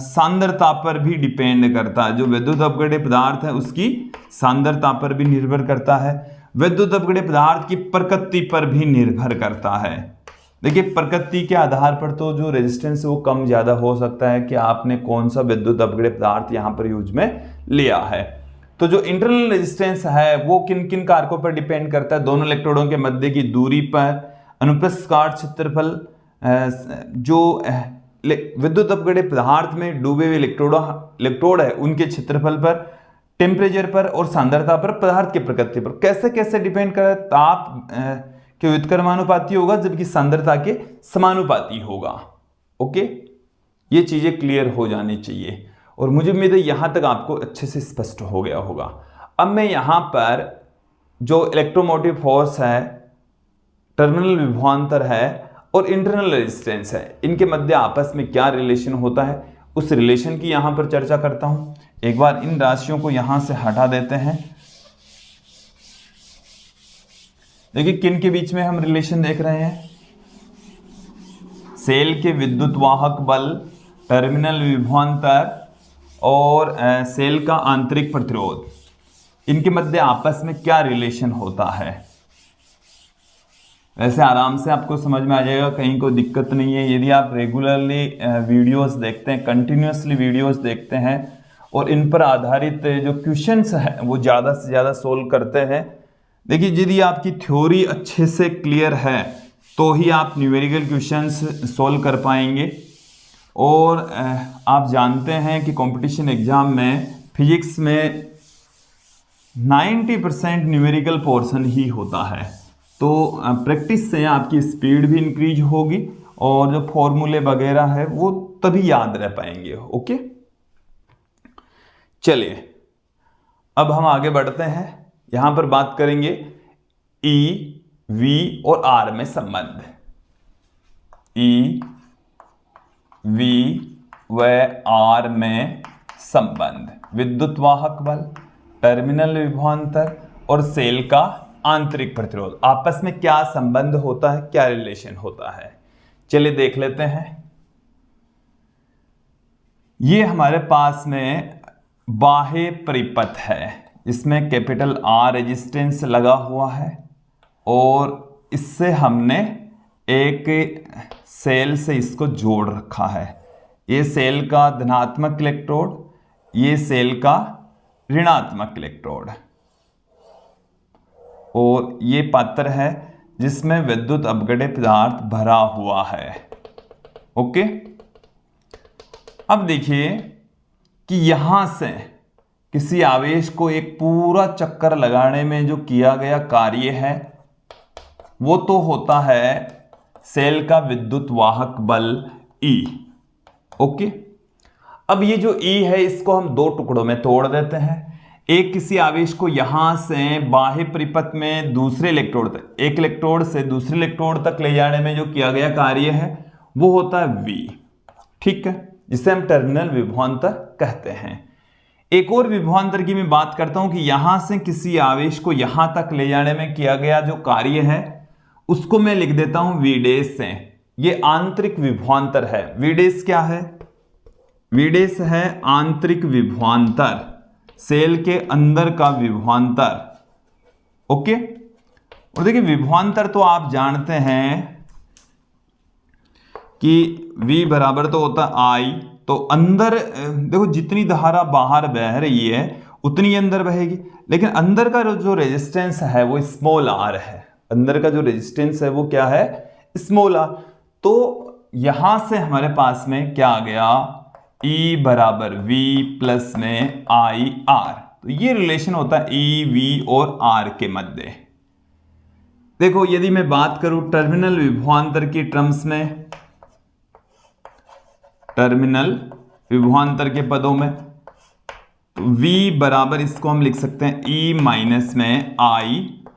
सांद्रता पर भी डिपेंड करता है। जो विद्युत अपघट्य पदार्थ है उसकी सांद्रता पर भी निर्भर करता है। विद्युत अपघट्य पदार्थ की प्रकृति पर भी निर्भर करता है। देखिए, प्रकृति के आधार पर तो जो रेजिस्टेंस है वो कम ज्यादा हो सकता है कि आपने कौन सा विद्युत अपघट्य पदार्थ यहां पर यूज में लिया है। तो जो इंटरनल रेजिस्टेंस है वो किन किन कारकों पर डिपेंड करता है? दोनों इलेक्ट्रोडों के मध्य की दूरी पर, अनुप्रस्थ काट क्षेत्रफल, जो विद्युत अपघट्य पदार्थ में डूबे हुए इलेक्ट्रोड है उनके क्षेत्रफल पर, टेम्परेचर पर और सांद्रता पर, पदार्थ की प्रकृति पर। कैसे कैसे डिपेंड कर? ताप के व्युत्क्रमानुपाती होगा जबकि सांद्रता के समानुपाती होगा। ओके, ये चीजें क्लियर हो जानी चाहिए और मुझे उम्मीद है यहां तक आपको अच्छे से स्पष्ट हो गया होगा। अब मैं यहां पर जो इलेक्ट्रोमोटिव फोर्स है, टर्मिनल विभवांतर है और इंटरनल रेजिस्टेंस है, इनके मध्य आपस में क्या रिलेशन होता है उस रिलेशन की यहां पर चर्चा करता हूं। एक बार इन राशियों को यहां से हटा देते हैं। देखिए किन के बीच में हम रिलेशन देख रहे हैं? सेल के विद्युत वाहक बल, टर्मिनल विभवांतर और सेल का आंतरिक प्रतिरोध, इनके मध्य आपस में क्या रिलेशन होता है? वैसे आराम से आपको समझ में आ जाएगा, कहीं कोई दिक्कत नहीं है। यदि आप रेगुलरली वीडियोस देखते हैं, कंटिन्यूसली वीडियोस देखते हैं और इन पर आधारित जो क्वेश्चंस हैं वो ज़्यादा से ज़्यादा सोल्व करते हैं। देखिए, यदि आपकी थ्योरी अच्छे से क्लियर है तो ही आप न्यूमेरिकल क्वेश्चंस सोल्व कर पाएंगे। और आप जानते हैं कि कंपटीशन एग्जाम में फिजिक्स में 90% न्यूमेरिकल पोर्शन ही होता है। तो प्रैक्टिस से आपकी स्पीड भी इंक्रीज होगी और जो फॉर्मूले वगैरह है वो तभी याद रह पाएंगे। ओके, चलिए अब हम आगे बढ़ते हैं। यहां पर बात करेंगे ई, वी और आर में संबंध। ई, वी व आर में संबंध, विद्युत वाहक बल, टर्मिनल विभवांतर और सेल का आंतरिक प्रतिरोध, आपस में क्या संबंध होता है, क्या रिलेशन होता है? चलिए देख लेते हैं। ये हमारे पास में बाह्य परिपथ है, इसमें कैपिटल R रेजिस्टेंस लगा हुआ है और इससे हमने एक सेल से इसको जोड़ रखा है। ये सेल का धनात्मक इलेक्ट्रोड, ये सेल का ऋणात्मक इलेक्ट्रोड और ये पात्र है जिसमें विद्युत अपघट्य पदार्थ भरा हुआ है। ओके, अब देखिए कि यहां से किसी आवेश को एक पूरा चक्कर लगाने में जो किया गया कार्य है वो तो होता है सेल का विद्युत वाहक बल E। ओके, अब ये जो E है इसको हम दो टुकड़ों में तोड़ देते हैं। एक किसी आवेश को यहां से बाह्य परिपथ में दूसरे इलेक्ट्रोड तक, एक इलेक्ट्रोड से दूसरे इलेक्ट्रोड तक ले जाने में जो किया गया कार्य है वो होता है V। ठीक है, जिसे हम टर्मिनल विभवांतर कहते हैं। एक और विभवांतर की मैं बात करता हूं कि यहां से किसी आवेश को यहां तक ले जाने में किया गया जो कार्य है उसको मैं लिख देता हूं v डैश से। ये आंतरिक विभवांतर है। v डैश क्या है? v डैश है आंतरिक विभवांतर, सेल के अंदर का विभवांतर। ओके, और देखिए विभवांतर तो आप जानते हैं कि v बराबर तो होता है I, तो अंदर देखो जितनी धारा बाहर बह रही है उतनी अंदर बहेगी, लेकिन अंदर का जो रेजिस्टेंस है वो स्मॉल r है। अंदर का जो रेजिस्टेंस है वो क्या है? Small r। तो यहां से हमारे पास में क्या आ गया? E बराबर v प्लस में I r। तो ये रिलेशन होता है E, V और R के मध्य। देखो यदि मैं बात करूं टर्मिनल विभवांतर की टर्म्स में, टर्मिनल विभवांतर के पदों में, तो V बराबर इसको हम लिख सकते हैं E माइनस में I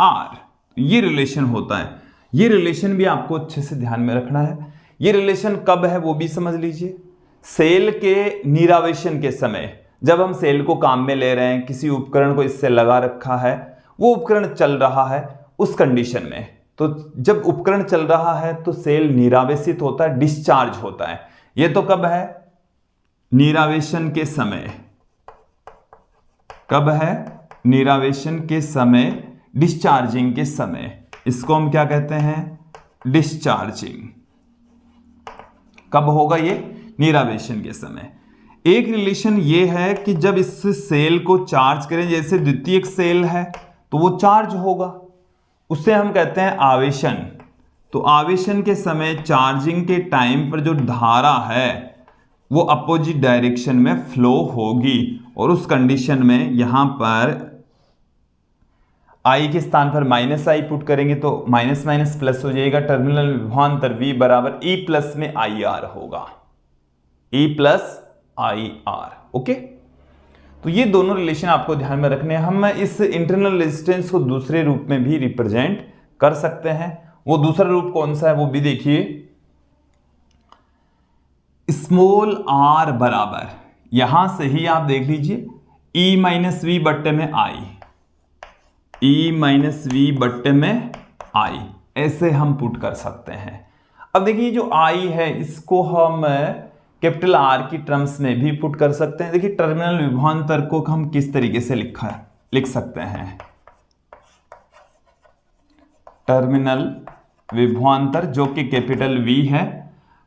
R। ये रिलेशन होता है। ये रिलेशन भी आपको अच्छे से ध्यान में रखना है। ये रिलेशन कब है वो भी समझ लीजिए। सेल के निरावेशन के समय, जब हम सेल को काम में ले रहे हैं, किसी उपकरण को इससे लगा रखा है, वो उपकरण चल रहा है, उस कंडीशन में, तो जब उपकरण चल रहा है तो सेल निरावेशित होता है, डिस्चार्ज होता है। ये तो कब है? निरावेशन के समय। कब है? निरावेशन के समय, डिस्चार्जिंग के समय। इसको हम क्या कहते हैं? डिस्चार्जिंग। कब होगा ये? निरावेशन के समय। एक रिलेशन ये है कि जब इस सेल को चार्ज करें, जैसे द्वितीयक सेल है तो वो चार्ज होगा, उसे हम कहते हैं आवेशन। तो आवेशन के समय, चार्जिंग के टाइम पर जो धारा है वो अपोजिट डायरेक्शन में फ्लो होगी, और उस कंडीशन में यहां पर I के स्थान पर माइनस I पुट करेंगे तो माइनस माइनस प्लस हो जाएगा। टर्मिनल विभवांतर V बराबर E प्लस में IR होगा। E plus IR। ओके, तो ये दोनों रिलेशन आपको ध्यान में रखने हैं। हम इस इंटरनल रेजिस्टेंस को दूसरे रूप में भी रिप्रेजेंट कर सकते हैं। वो दूसरा रूप कौन सा है वो भी देखिए। स्मॉल r बराबर, यहां से ही आप देख लीजिए, E माइनस वी बट्टे में I, E माइनस वी बट्टे में I, ऐसे हम पुट कर सकते हैं। अब देखिए जो I है इसको हम कैपिटल R की टर्म्स में भी पुट कर सकते हैं। देखिए टर्मिनल विभवांतर को हम किस तरीके से लिख सकते हैं? टर्मिनल विभवांतर जो कि कैपिटल V है।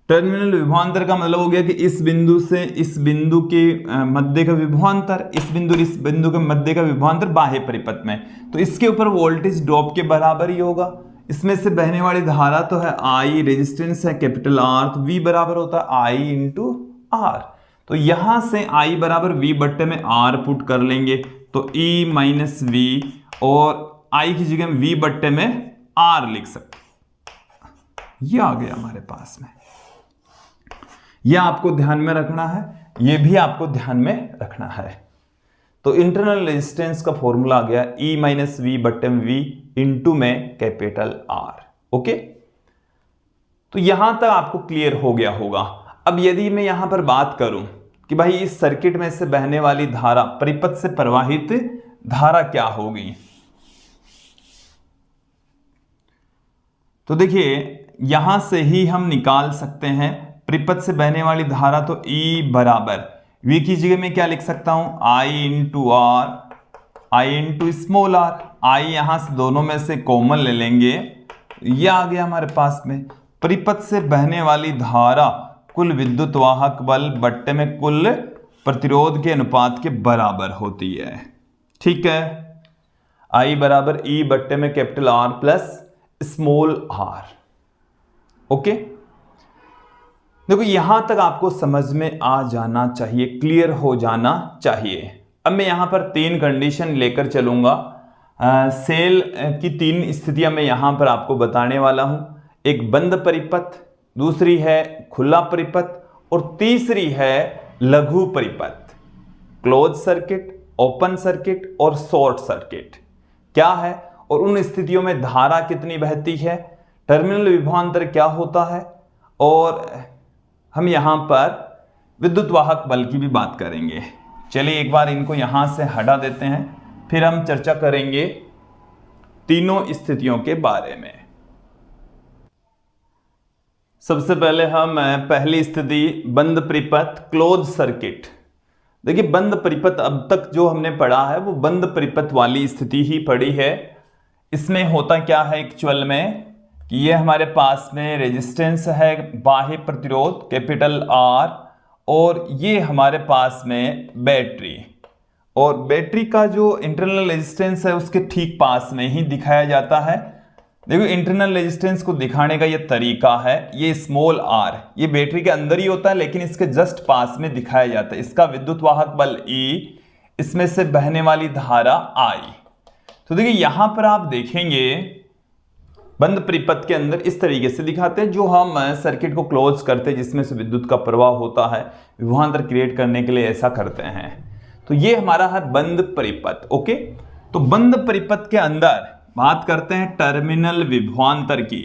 टर्मिनल विभवांतर का मतलब हो गया कि इस बिंदु से इस बिंदु के मध्य का विभवांतर, इस बिंदु के मध्य का विभवांतर बाह्य परिपथ में, तो इसके ऊपर वोल्टेज ड्रॉप के बराबर ही होगा। इसमें से बहने वाली धारा तो है I, रेजिस्टेंस है कैपिटल R, तो V बराबर होता है I इंटू R। तो यहां से I बराबर V बट्टे में R पुट कर लेंगे तो E माइनस V, और I की जगह V बट्टे में R लिख सकते। ये आ गया हमारे पास में। यह आपको ध्यान में रखना है, यह भी आपको ध्यान में रखना है। तो इंटरनल रेजिस्टेंस का फॉर्मूला आ गया E माइनस वी बट्टे में V इंटू में कैपिटल R। ओके, तो यहां तक आपको क्लियर हो गया होगा। अब यदि मैं यहां पर बात करूं कि भाई इस सर्किट में से बहने वाली धारा, परिपथ से प्रवाहित धारा क्या होगी, तो देखिए यहां से ही हम निकाल सकते हैं परिपथ से बहने वाली धारा। तो E बराबर V की जगह में क्या लिख सकता हूं? I into R, I into small r। I यहां से दोनों में से कॉमन ले लेंगे, यह आ गया हमारे पास में। परिपथ से बहने वाली धारा कुल विद्युत वाहक बल बट्टे में कुल प्रतिरोध के अनुपात के बराबर होती है। ठीक है, I बराबर E बट्टे में capital R plus small r। Okay, देखो यहां तक आपको समझ में आ जाना चाहिए, क्लियर हो जाना चाहिए। अब मैं यहां पर 3 कंडीशन लेकर चलूंगा। सेल की 3 स्थितियां मैं यहां पर आपको बताने वाला हूं। एक बंद परिपथ, दूसरी है खुला परिपथ, और तीसरी है लघु परिपथ। क्लोज सर्किट, ओपन सर्किट और शॉर्ट सर्किट क्या है, और उन स्थितियों में धारा कितनी बहती है, टर्मिनल विभवांतर क्या होता है, और हम यहां पर विद्युत वाहक बल की भी बात करेंगे। चलिए एक बार इनको यहां से हटा देते हैं, फिर हम चर्चा करेंगे तीनों स्थितियों के बारे में। सबसे पहले हम पहली स्थिति बंद परिपथ क्लोज सर्किट। देखिए बंद परिपथ अब तक जो हमने पढ़ा है वो बंद परिपथ वाली स्थिति ही पढ़ी है। इसमें होता क्या है एक्चुअल में कि ये हमारे पास में रेजिस्टेंस है, बाह्य प्रतिरोध कैपिटल R, और ये हमारे पास में बैटरी, और बैटरी का जो इंटरनल रेजिस्टेंस है उसके ठीक पास में ही दिखाया जाता है। देखो इंटरनल रेजिस्टेंस को दिखाने का ये तरीका है, ये स्मॉल r ये बैटरी के अंदर ही होता है लेकिन इसके जस्ट पास में दिखाया जाता है। इसका विद्युत वाहक बल E, इसमें से बहने वाली धारा I। तो देखिए यहां पर आप देखेंगे बंद परिपथ के अंदर इस तरीके से दिखाते हैं, जो हम सर्किट को क्लोज करते हैं जिसमें से विद्युत का प्रवाह होता है, विभवांतर क्रिएट करने के लिए ऐसा करते हैं। तो ये हमारा है बंद परिपथ। ओके, तो बंद परिपथ के अंदर बात करते हैं टर्मिनल विभवांतर की।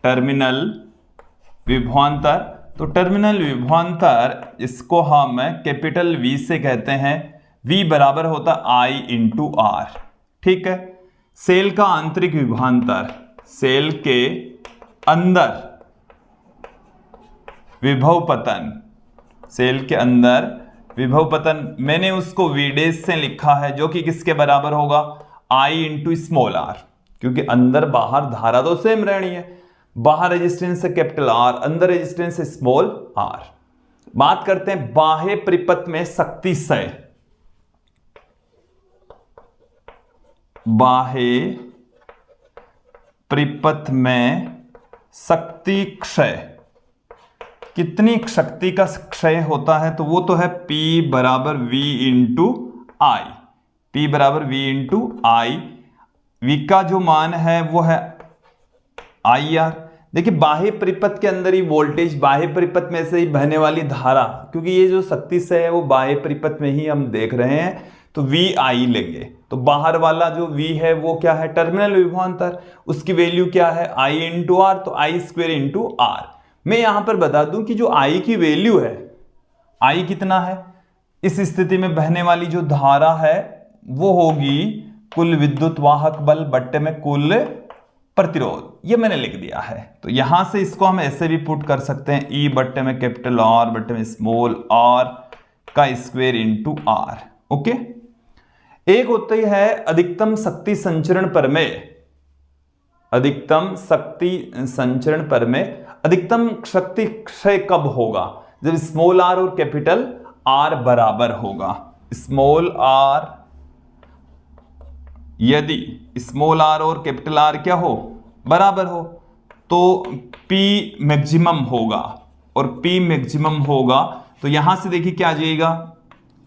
टर्मिनल विभवांतर, तो टर्मिनल विभवांतर इसको हम कैपिटल V से कहते हैं। V बराबर होता I इंटू R। ठीक है, सेल का आंतरिक विभवांतर, सेल के अंदर विभव पतन, सेल के अंदर विभव पतन मैंने उसको V' से लिखा है, जो कि किसके बराबर होगा I इंटू स्मॉल r, क्योंकि अंदर बाहर धारा तो सेम रहनी है। बाहर रेजिस्टेंस है कैपिटल R, अंदर रेजिस्टेंस है स्मॉल r। बात करते हैं बाह्य परिपथ में शक्ति क्षय। बाह्य परिपथ में शक्ति क्षय, कितनी शक्ति का क्षय होता है, तो वो तो है P बराबर V इंटू I। P बराबर V इंटू I। V का जो मान है वो है IR। देखिए बाह्य परिपथ के अंदर ही वोल्टेज, बाह्य परिपथ में से ही बहने वाली धारा, क्योंकि ये जो शक्ति से है वो बाह्य परिपथ में ही हम देख रहे हैं, तो VI लेंगे। तो बाहर वाला जो V है वो क्या है टर्मिनल विभवांतर, उसकी वैल्यू क्या है I इंटू R, तो I स्क्वायर इंटू R। मैं यहां पर बता दूं कि जो I की वैल्यू है, I कितना है, इस स्थिति में बहने वाली जो धारा है वो होगी कुल विद्युत वाहक बल बट्टे में कुल प्रतिरोध, ये मैंने लिख दिया है। तो यहां से इसको हम ऐसे भी पुट कर सकते हैं, E बट्टे में कैपिटल R बट्टे में स्मॉल r का स्क्वायर इंटू R। ओके, एक होती है अधिकतम शक्ति संचरण प्रमेय। अधिकतम शक्ति संचरण प्रमेय, अधिकतम शक्ति क्षय कब होगा, जब स्मॉल r और कैपिटल R बराबर होगा। स्मॉल r, यदि स्मॉल r और कैपिटल R क्या हो बराबर हो, तो P मैक्सिमम होगा, और P मैक्सिमम होगा तो यहां से देखिए क्या आ जाएगा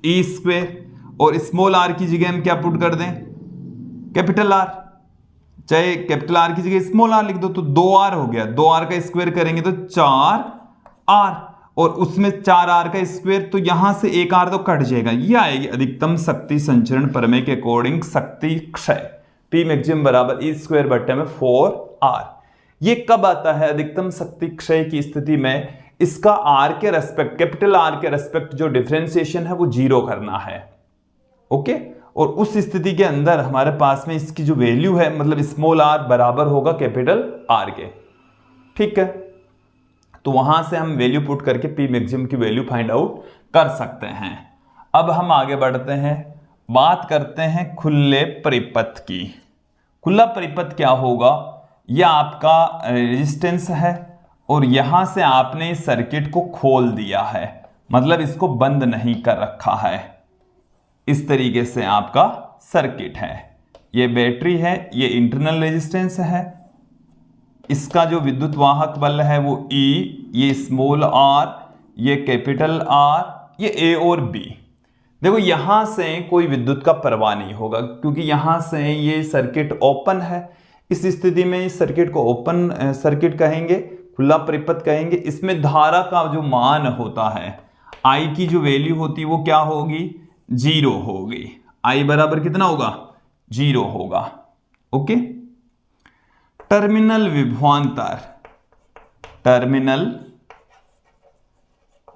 E स्क्वायर, और स्मॉल r की जगह हम क्या पुट कर दें कैपिटल R, चाहे कैपिटल R की जगह स्मॉल r लिख दो, तो 2r हो गया। 2r का स्क्वायर करेंगे तो 4r, और उसमें 4r का स्क्वायर, तो यहां से एक r तो कट जाएगा, ये आएगी अधिकतम शक्ति संचरण प्रमेय के अकॉर्डिंग शक्ति क्षय। P मैक्सिमम बराबर E स्क्वायर बट्टे में 4r। ये कब आता है अधिकतम शक्ति क्षय की स्थिति में, इसका r के रेस्पेक्ट, कैपिटल R के रेस्पेक्ट जो डिफरेंशिएशन है वो 0 करना है। ओके, और उस स्थिति के अंदर हमारे पास में इसकी जो वैल्यू है, मतलब स्मॉल r बराबर होगा कैपिटल R के। ठीक है, तो वहां से हम वैल्यू पुट करके P मैक्सिमम की वैल्यू फाइंड आउट कर सकते हैं। अब हम आगे बढ़ते हैं, बात करते हैं खुले परिपथ की। खुला परिपथ क्या होगा, यह आपका रेजिस्टेंस है और यहां से आपने इस सर्किट को खोल दिया है, मतलब इसको बंद नहीं कर रखा है। इस तरीके से आपका सर्किट है, ये बैटरी है, ये इंटरनल रेजिस्टेंस है, इसका जो विद्युत वाहक बल है वो E, ये स्मॉल r, ये कैपिटल R, ये A और B। देखो यहां से कोई विद्युत का प्रवाह नहीं होगा, क्योंकि यहां से ये सर्किट ओपन है। इस स्थिति में इस सर्किट को ओपन सर्किट कहेंगे, खुला परिपथ कहेंगे। इसमें धारा का जो मान होता है, I की जो वैल्यू होती है वो क्या होगी 0 होगी। I बराबर कितना होगा 0 होगा। ओके, टर्मिनल विभवांतर, टर्मिनल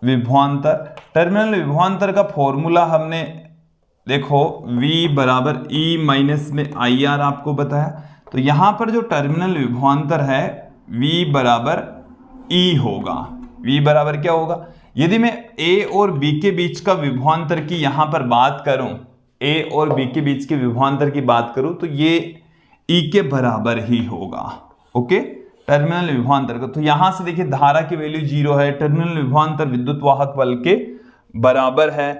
विभवांतर। टर्मिनल विभवांतर का फॉर्मूला हमने देखो V बराबर E माइनस में IR आपको बताया। तो यहां पर जो टर्मिनल विभवांतर है V बराबर E होगा। V बराबर क्या होगा? यदि मैं A और B के बीच का विभवांतर की यहां पर बात करूं, A और B के बीच के विभवांतर की बात करूं तो ये E के बराबर ही होगा। ओके, टर्मिनल विभवांतर का। तो यहां से देखिए धारा की वैल्यू 0 है, टर्मिनल विभवांतर विद्युत वाहक बल के बराबर है,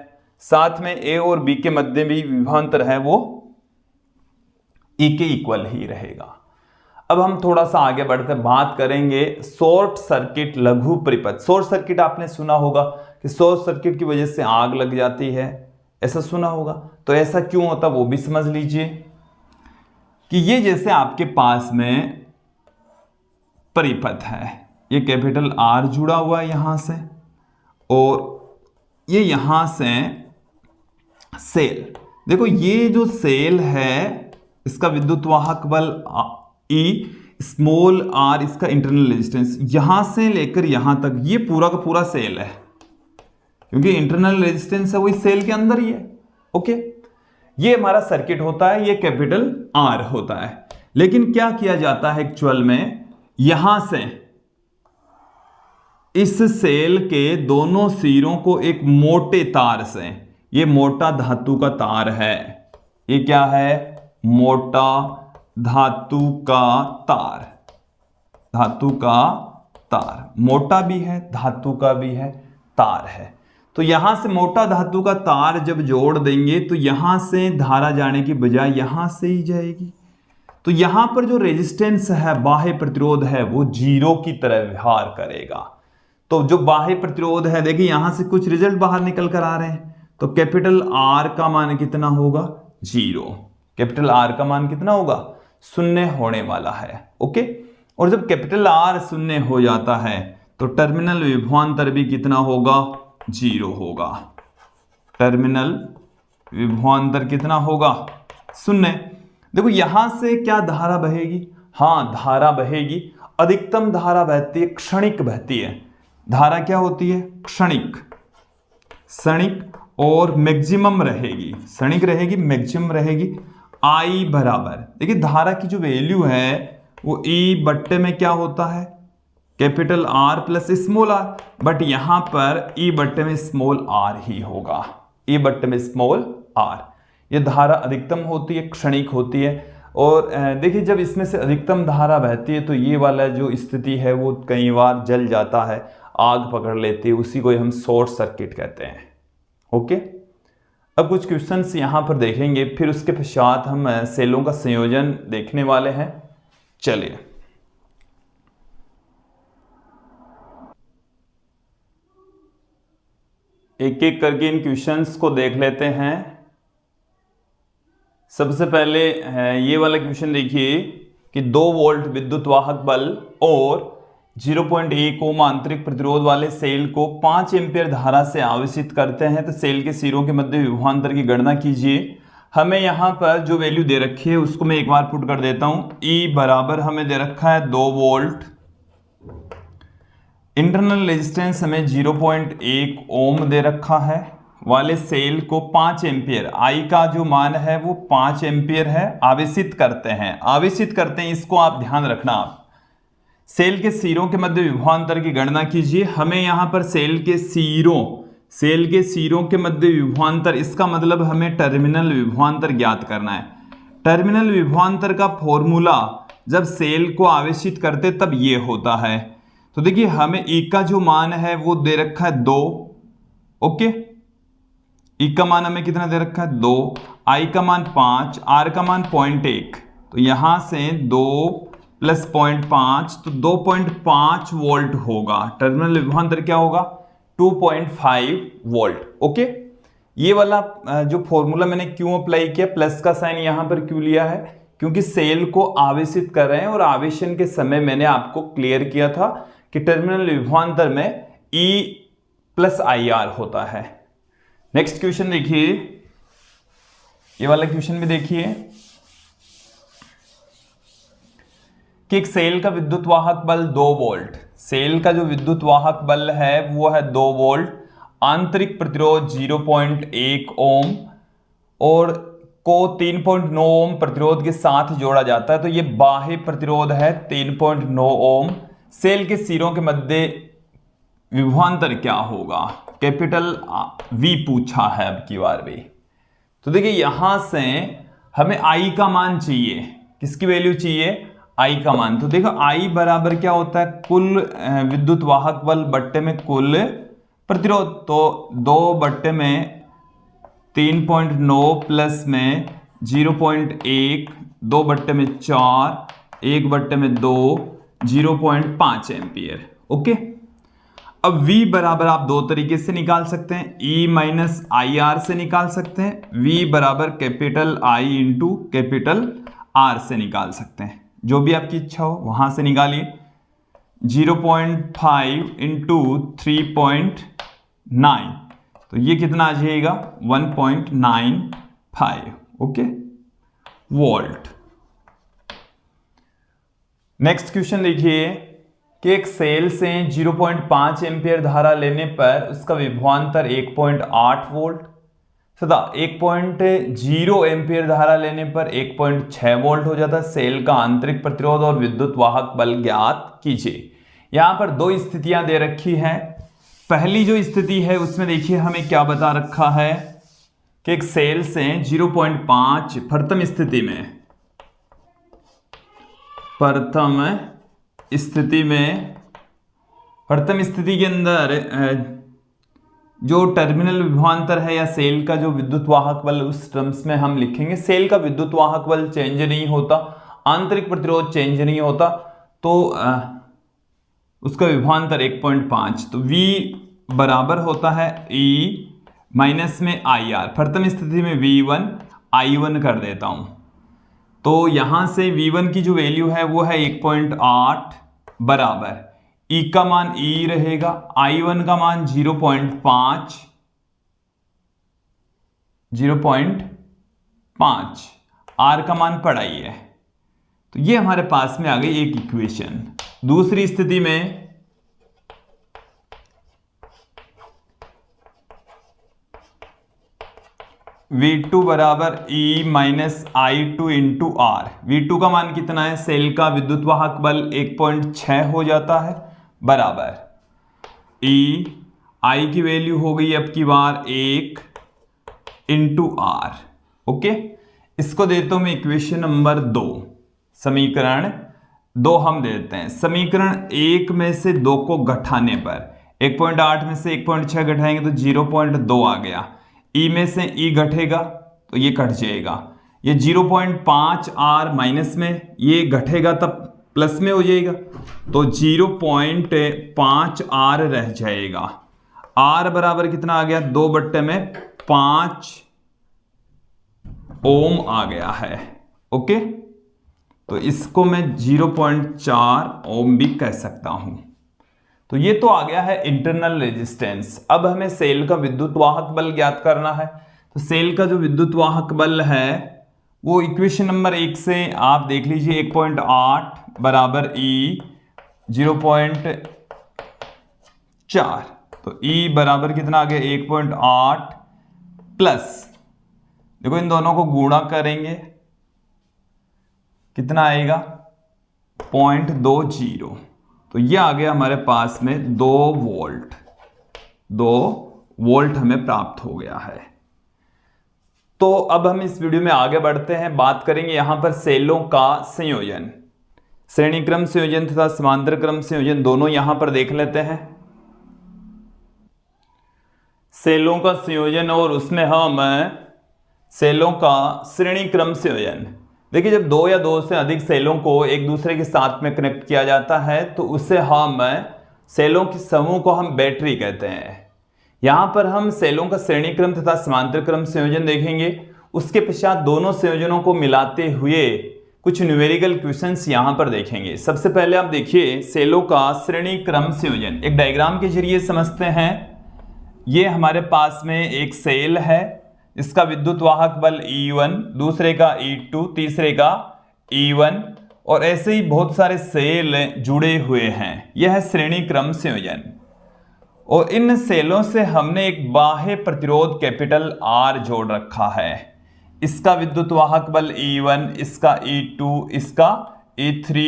साथ में A और B के मध्य भी विभवांतर है वो E के इक्वल ही रहेगा। अब हम थोड़ा सा आगे बढ़ते बात करेंगे शॉर्ट सर्किट लघु परिपथ। शॉर्ट सर्किट आपने सुना होगा कि शॉर्ट सर्किट की वजह से आग लग जाती है, ऐसा सुना होगा। तो ऐसा क्यों होता वो भी समझ लीजिए कि ये जैसे आपके पास में परिपथ है, ये कैपिटल R जुड़ा हुआ है यहां से, और ये यहां से सेल। देखो ये जो सेल है इसका विद्युत वाहक बल E, स्मॉल r इसका इंटरनल रेजिस्टेंस, यहां से लेकर यहां तक ये पूरा का पूरा सेल है, क्योंकि इंटरनल रेजिस्टेंस है वही सेल के अंदर ही है। ओके, ये हमारा सर्किट होता है, ये कैपिटल R होता है। लेकिन क्या किया जाता है एक्चुअल में, यहां से इस सेल के दोनों सिरों को एक मोटे तार से, ये मोटा धातु का तार है, ये क्या है, मोटा धातु का तार, धातु का तार, मोटा भी है धातु का भी है, तार है। तो यहां से मोटा धातु का तार जब जोड़ देंगे तो यहां से धारा जाने की बजाय यहां से ही जाएगी। तो यहां पर जो रेजिस्टेंस है, बाह्य प्रतिरोध है, वो 0 की तरह व्यवहार करेगा। तो जो बाह्य प्रतिरोध है, देखिए यहां से कुछ रिजल्ट बाहर निकल कर आ रहे हैं, तो कैपिटल R का मान कितना होगा, 0। कैपिटल R का मान कितना होगा, 0 होने वाला है। ओके, और जब कैपिटल R 0 हो जाता है तो टर्मिनल विभवांतर भी कितना होगा, 0 होगा। टर्मिनल विभवांतर कितना होगा, 0। देखो यहां से क्या धारा बहेगी, हां धारा बहेगी, अधिकतम धारा बहती है, क्षणिक बहती है। धारा क्या होती है, क्षणिक, क्षणिक, और मैक्सिमम रहेगी, क्षणिक रहेगी, मैक्सिमम रहेगी। I बराबर, देखिए धारा की जो वैल्यू है वो E बट्टे में क्या होता है, capital R plus small r, but यहां पर E बट्टे में स्मॉल r ही होगा, E बट्टे में स्मॉल r। ये धारा अधिकतम होती है, क्षणिक होती है। और देखिए जब इसमें से अधिकतम धारा बहती है तो ये वाला जो स्थिति है वो कई बार जल जाता है, आग पकड़ लेती है, उसी को हम शॉर्ट सर्किट कहते हैं। ओके, अब कुछ क्वेश्चंस यहां पर देखेंगे, फिर उसके पश्चात हम सेलों का संयोजन देखने वाले हैं। चलिए एक एक करके इन क्वेश्चंस को देख लेते हैं। सबसे पहले ये वाला क्वेश्चन देखिए कि 2 वोल्ट विद्युत वाहक बल और 0.1 ओम आंतरिक प्रतिरोध वाले सेल को 5 एम्पीयर धारा से आवेशित करते हैं, तो सेल के सिरों के मध्य विभवांतर की गणना कीजिए। हमें यहाँ पर जो वैल्यू दे रखी है उसको मैं एक बार पुट कर देता हूं। E बराबर हमें दे रखा है 2 वोल्ट, इंटरनल रेजिस्टेंस हमें 0.1 ओम दे रखा है, वाले सेल को 5 एम्पीयर, I का जो मान है वो 5 एम्पीयर है, आवेशित करते हैं, आवेशित करते हैं, इसको आप ध्यान रखना। आप सेल के सिरों के मध्य विभवांतर की गणना कीजिए। हमें यहां पर सेल के सिरों के मध्य विभवांतर, इसका मतलब हमें टर्मिनल विभवांतर ज्ञात करना है। टर्मिनल विभवांतर का फॉर्मूला जब सेल को आवेशित करते तब ये होता है। तो देखिए हमें E का जो मान है वो दे रखा है 2। ओके, E का मान हमें कितना दे रखा है 2, I का मान 5, R का मान 0.1, तो यहां से 2 प्लस 0.5 तो 2.5 वोल्ट होगा। टर्मिनल विभवांतर क्या होगा, 2.5 वोल्ट। ओके, ये वाला जो फॉर्मूला मैंने क्यों अप्लाई किया, प्लस का साइन यहां पर क्यों लिया है, क्योंकि सेल को आवेशित कर रहे हैं, और आवेशन के समय मैंने आपको क्लियर किया था कि टर्मिनल विभवांतर में E प्लस IR होता है। नेक्स्ट क्वेश्चन देखिए, ये वाला क्वेश्चन भी देखिए कि एक सेल का विद्युत वाहक बल 2 वोल्ट, सेल का जो विद्युत वाहक बल है वो है 2 वोल्ट, आंतरिक प्रतिरोध 0.1 ओम और को 3.9 ओम प्रतिरोध के साथ जोड़ा जाता है। तो ये बाह्य प्रतिरोध है 3.9 ओम। सेल के सिरों के मध्य विभवांतर क्या होगा, कैपिटल V पूछा है अब की बार भी। तो देखिए यहां से हमें I का मान चाहिए, किसकी वैल्यू चाहिए, I का मान। तो देखो I बराबर क्या होता है, कुल विद्युत वाहक बल बट्टे में कुल प्रतिरोध। तो 2 बट्टे में 3.9 प्लस में 0.1, 2 बट्टे में 4, 1 बट्टे में 2, 0.5 एम्पियर। ओके, अब V बराबर आप दो तरीके से निकाल सकते हैं, E माइनस आई आर से निकाल सकते हैं, V बराबर capital I into capital R से निकाल सकते हैं, जो भी आपकी इच्छा हो वहां से निकालिए। 0.5 इंटू 3.9, तो ये कितना आ जाएगा 1.95 ओके वोल्ट। नेक्स्ट क्वेश्चन देखिए कि एक सेल से 0.5 एम्पियर धारा लेने पर उसका विभवांतर 1.8 वोल्ट तथा 1.0 एम्पियर धारा लेने पर 1.6 वोल्ट हो जाता है। सेल का आंतरिक प्रतिरोध और विद्युत वाहक बल ज्ञात कीजिए। यहां पर दो स्थितियां दे रखी हैं। पहली जो स्थिति है उसमें देखिए हमें क्या बता रखा है कि एक सेल से 0.5 प्रथम स्थिति के अंदर जो टर्मिनल विभवांतर है या सेल का जो विद्युत वाहक बल, उस टर्म्स में हम लिखेंगे सेल का विद्युत वाहक बल चेंज नहीं होता, आंतरिक प्रतिरोध चेंज नहीं होता, तो उसका विभवांतर 1.5। तो V बराबर होता है E माइनस में आई आर। प्रथम स्थिति में V1 I1 कर देता हूं, तो यहां से V1 की जो वैल्यू है वो है 1.8 बराबर E का मान E रहेगा, I1 का मान 0.5 R का मान पढ़ाई है। तो ये हमारे पास में आ गई एक इक्वेशन। दूसरी स्थिति में V2 बराबर E minus I2 into R। V2 का मान कितना है, सेल का विद्युत वाहक बल 1.6 हो जाता है बराबर E, I की वैल्यू हो गई अब की बार 1 इंटू R। ओके, इसको देता हूं मैं इक्वेशन नंबर 2, समीकरण 2 हम देते हैं। समीकरण 1 में से 2 को घटाने पर 1.8 में से 1.6 घटाएंगे तो 0.2 आ गया। E में से E घटेगा तो ये कट जाएगा, ये 0.5 R माइनस में, ये घटेगा तब प्लस में हो जाएगा, तो 0.5 R रह जाएगा। R बराबर कितना आ गया, 2 बट्टे में 5 ओम आ गया है। ओके, तो इसको मैं 0.4 ओम भी कह सकता हूं। तो ये तो आ गया है इंटरनल रेजिस्टेंस। अब हमें सेल का विद्युत वाहक बल ज्ञात करना है। तो सेल का जो विद्युत वाहक बल है वो इक्वेशन नंबर 1 से आप देख लीजिए, 1.8 बराबर E 0.4, तो E बराबर कितना आ गया 1.8 प्लस, देखो इन दोनों को गुणा करेंगे कितना आएगा 0.20, तो ये आ गया हमारे पास में 2 वोल्ट हमें प्राप्त हो गया है। तो अब हम इस वीडियो में आगे बढ़ते हैं, बात करेंगे यहां पर सेलों का संयोजन, श्रेणी क्रम संयोजन तथा समांतर क्रम संयोजन दोनों यहां पर देख लेते हैं। सेलों का संयोजन और उसमें हम सेलों का श्रेणी क्रम संयोजन। देखिए जब 2 या 2 से अधिक सेलों को एक दूसरे के साथ में कनेक्ट किया जाता है तो उससे हम सेलों के समूह को हम बैटरी कहते हैं। यहां पर हम सेलों का श्रेणी क्रम तथा समांतर क्रम संयोजन देखेंगे। उसके पश्चात दोनों संयोजनों को मिलाते हुए कुछ न्यूमेरिकल क्वेश्चंस यहां पर देखेंगे। सबसे पहले आप देखिए सेलों का श्रेणी क्रम संयोजन एक डायग्राम के जरिए समझते हैं। ये हमारे पास में एक सेल है, इसका विद्युत वाहक बल E1, दूसरे का E2, तीसरे का E1 और ऐसे ही बहुत सारे सेल जुड़े हुए हैं। यह है श्रेणी क्रम संयोजन। और इन सेलों से हमने एक बाह्य प्रतिरोध कैपिटल R जोड़ रखा है। इसका विद्युत वाहक बल E1, इसका E2, इसका E3